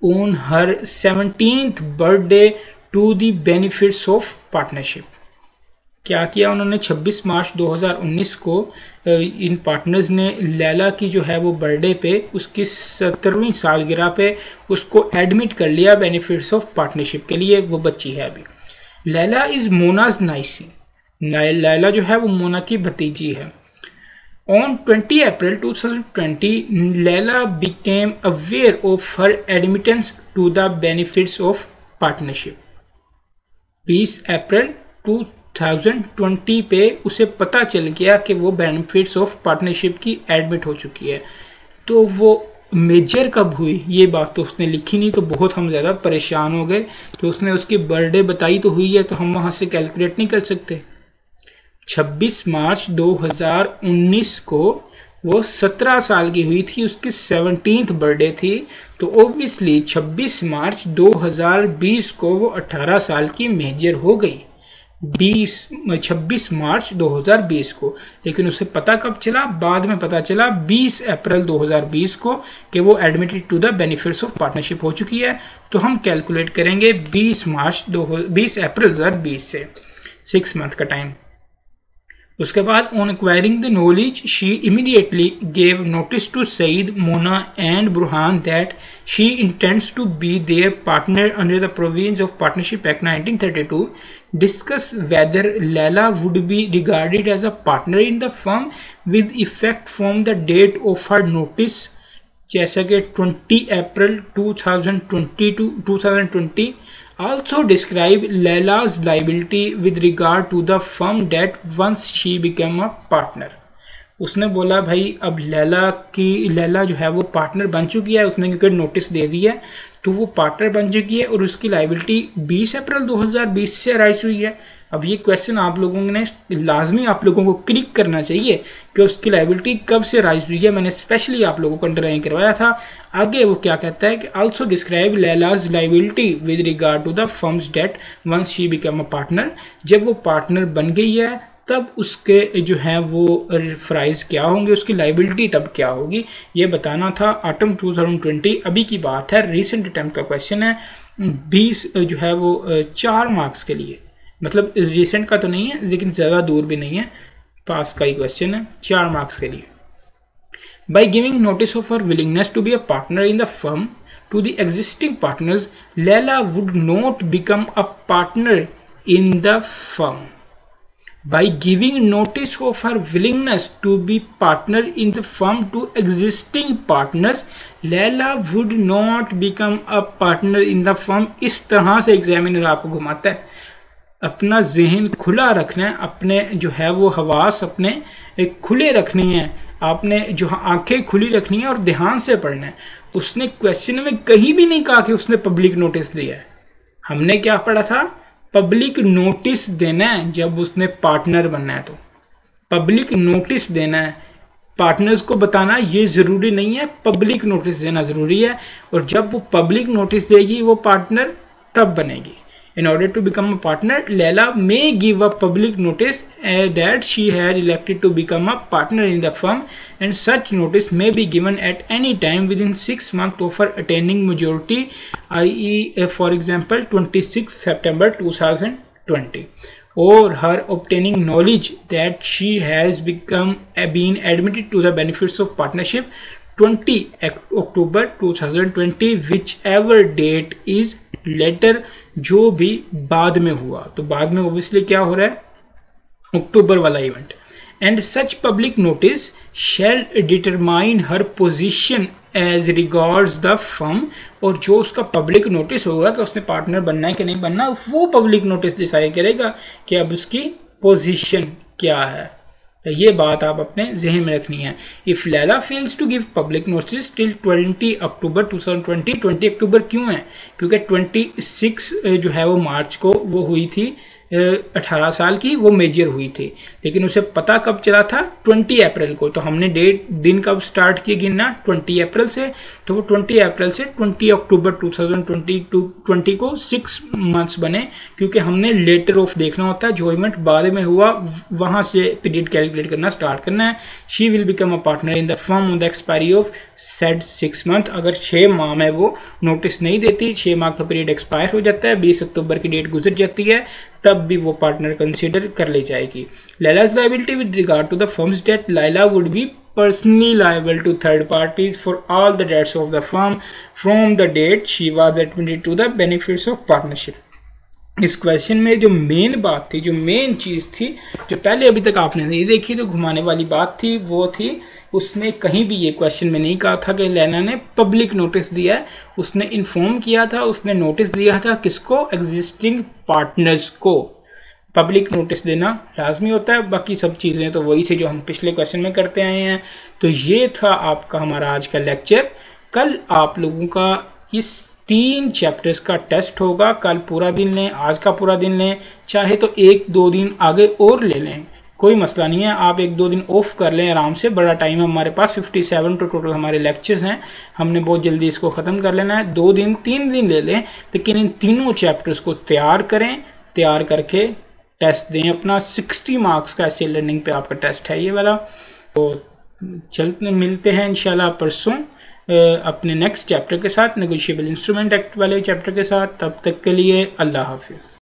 on her 17th birthday to the benefits of partnership. क्या किया उन्होंने, 26 मार्च 2019 को इन पार्टनर्स ने लैला की जो है वो बर्थडे पे, उसकी 17वीं सालगिरह पे उसको एडमिट कर लिया बेनिफिट्स ऑफ पार्टनरशिप के लिए। वो बच्ची है अभी। लैला इज़ मोनाज नाइसी। लैला जो है वो मोना की भतीजी है। On 20 April 2020, Leila became aware of her admittance to the benefits of partnership. 20 अप्रैल 2020 पे उसे पता चल गया कि वो बेनिफिट्स ऑफ पार्टनरशिप की एडमिट हो चुकी है। तो वो मेजर कब हुई ये बात तो उसने लिखी नहीं, तो बहुत हम ज़्यादा परेशान हो गए। तो उसने उसकी बर्थडे बताई तो हुई है, तो हम वहाँ से कैलकुलेट नहीं कर सकते। 26 मार्च 2019 को वो 17 साल की हुई थी, उसकी 17th बर्थडे थी। तो ओब्वियसली 26 मार्च 2020 को वो 18 साल की मेजर हो गई 26 मार्च 2020 को। लेकिन उसे पता कब चला? बाद में पता चला 20 अप्रैल 2020 को कि वो admitted to the benefits of partnership हो चुकी है। तो हम कैलकुलेट करेंगे 20 अप्रैल 2020 से 6 मंथ का टाइम। उसके बाद on acquiring the knowledge she immediately gave notice to Saeed, Mona and Burhan that she intends to be their partner under the provisions of partnership act 1932, discuss whether Laila would be regarded as a partner in the firm with effect from the date of her notice, जैसा कि 20 अप्रैल 2020। Also describe Laila's liability with regard to the firm debt once she became a partner. उसने बोला भाई अब लैला जो है वो partner बन चुकी है, उसने क्योंकि नोटिस दे दिया है तो वो पार्टनर बन चुकी है और उसकी लाइबिलिटी 20 अप्रैल 2020 से अराइज हुई है। अब ये क्वेश्चन आप लोगों ने लाजमी आप लोगों को क्लिक करना चाहिए कि उसकी लाइबिलिटी कब से राइज हुई है। मैंने स्पेशली आप लोगों को अंडरलाइन करवाया था। आगे वो क्या कहता है कि also describe Laila's liability with regard to the firm's debt once she become a partner. जब वो पार्टनर बन गई है तब उसके जो है वो फ्राइज क्या होंगे, उसकी लाइबिलिटी तब क्या होगी, ये बताना था। ऑटम 2020 अभी की बात है, रिसेंट अटेम्प्ट का क्वेश्चन है। 20 जो है वो 4 मार्क्स के लिए, मतलब रिसेंट का तो नहीं है लेकिन ज़्यादा दूर भी नहीं है, पास का ही क्वेश्चन है, 4 मार्क्स के लिए। By giving notice of her willingness to be a partner in the firm to the existing partners, Laila would not become a partner in the firm. By giving notice of her willingness to be partner in the firm to existing partners, Laila would not become a partner in the firm। इस तरह से examiner आपको घुमाता है। अपना जहन खुला रखना है, अपने जो है वो हवास अपने एक खुले रखनी है, आपने जो आंखें खुली रखनी है और ध्यान से पढ़ना है। उसने क्वेश्चन में कहीं भी नहीं कहा कि उसने पब्लिक नोटिस दिया है। हमने क्या पढ़ा था? पब्लिक नोटिस देना है जब उसने पार्टनर बनना है, तो पब्लिक नोटिस देना है। पार्टनर्स को बताना ये ज़रूरी नहीं है, पब्लिक नोटिस देना ज़रूरी है। और जब वो पब्लिक नोटिस देगी वो पार्टनर तब बनेगी। In order to become a partner, Laila may give a public notice that she had elected to become a partner in the firm, and such notice may be given at any time within 6 months of her attaining majority, i.e. for example 26 September 2020, or her obtaining knowledge that she has been admitted to the benefits of partnership 20 October 2020, whichever date is letter, जो भी बाद में हुआ। तो बाद में obviously क्या हो रहा है? अक्टूबर वाला event. And such public notice shall determine her position as regards the firm. और जो उसका पब्लिक नोटिस होगा कि उसने पार्टनर बनना है कि नहीं बनना, वो पब्लिक नोटिस डिसाइड करेगा कि अब उसकी पोजीशन क्या है। तो ये बात आप अपने जहन में रखनी है। If Laila fails to give public notice till 20 October 2020, 20 अक्टूबर क्यों है? क्योंकि 26 जो है वो मार्च को वो हुई थी 18 साल की, वो मेजर हुई थी। लेकिन उसे पता कब चला था? 20 अप्रैल को। तो हमने दिन कब स्टार्ट किए गिनना? 20 अप्रैल से। तो वो 20 अप्रैल से 20 अक्टूबर 2020 को 6 मंथ्स बने, क्योंकि हमने लेटर ऑफ देखना होता है, जो इवेंट बाद में हुआ वहाँ से पीरियड कैलकुलेट करना स्टार्ट करना है। She will become a partner in the firm on the expiry of said 6 month. अगर 6 माह में वो नोटिस नहीं देती, 6 माह का पीरियड एक्सपायर हो जाता है, 20 अक्टूबर की डेट गुजर जाती है, तब भी वो पार्टनर कंसीडर कर ली जाएगी। Laila's liability with regard to the firm's debt, Laila would be personally liable to third parties for all the debts of the firm from the date she was admitted to the benefits of partnership. इस question में जो main बात थी, जो main चीज़ थी, जो पहले अभी तक आपने नहीं देखी, जो घुमाने वाली बात थी, वो थी उसने कहीं भी ये क्वेश्चन में नहीं कहा था कि लेना ने पब्लिक नोटिस दिया है। उसने इन्फॉर्म किया था, उसने नोटिस दिया था किसको? एग्जिस्टिंग पार्टनर्स को। पब्लिक नोटिस देना लाजमी होता है, बाकी सब चीज़ें तो वही थी जो हम पिछले क्वेश्चन में करते आए हैं। तो ये था आपका हमारा आज का लेक्चर। कल आप लोगों का इस 3 चैप्टर्स का टेस्ट होगा। कल पूरा दिन लें, आज का पूरा दिन लें, चाहे तो 1-2 दिन आगे और ले लें, कोई मसला नहीं है। आप 1-2 दिन ऑफ कर लें आराम से, बड़ा टाइम है हमारे पास। 57 तो टोटल हमारे लेक्चर्स हैं, हमने बहुत जल्दी इसको ख़त्म कर लेना है। 2 दिन 3 दिन ले लें, लेकिन इन तीनों चैप्टर्स को तैयार करें। तैयार करके टेस्ट दें अपना। 60 मार्क्स का ऐसे लर्निंग पे आपका टेस्ट है ये वाला। तो चलते मिलते हैं इंशाल्लाह परसों अपने नेक्स्ट चैप्टर के साथ, नेगोशिएबल इंस्ट्रूमेंट एक्ट वाले चैप्टर के साथ। तब तक के लिए अल्लाह हाफिज़।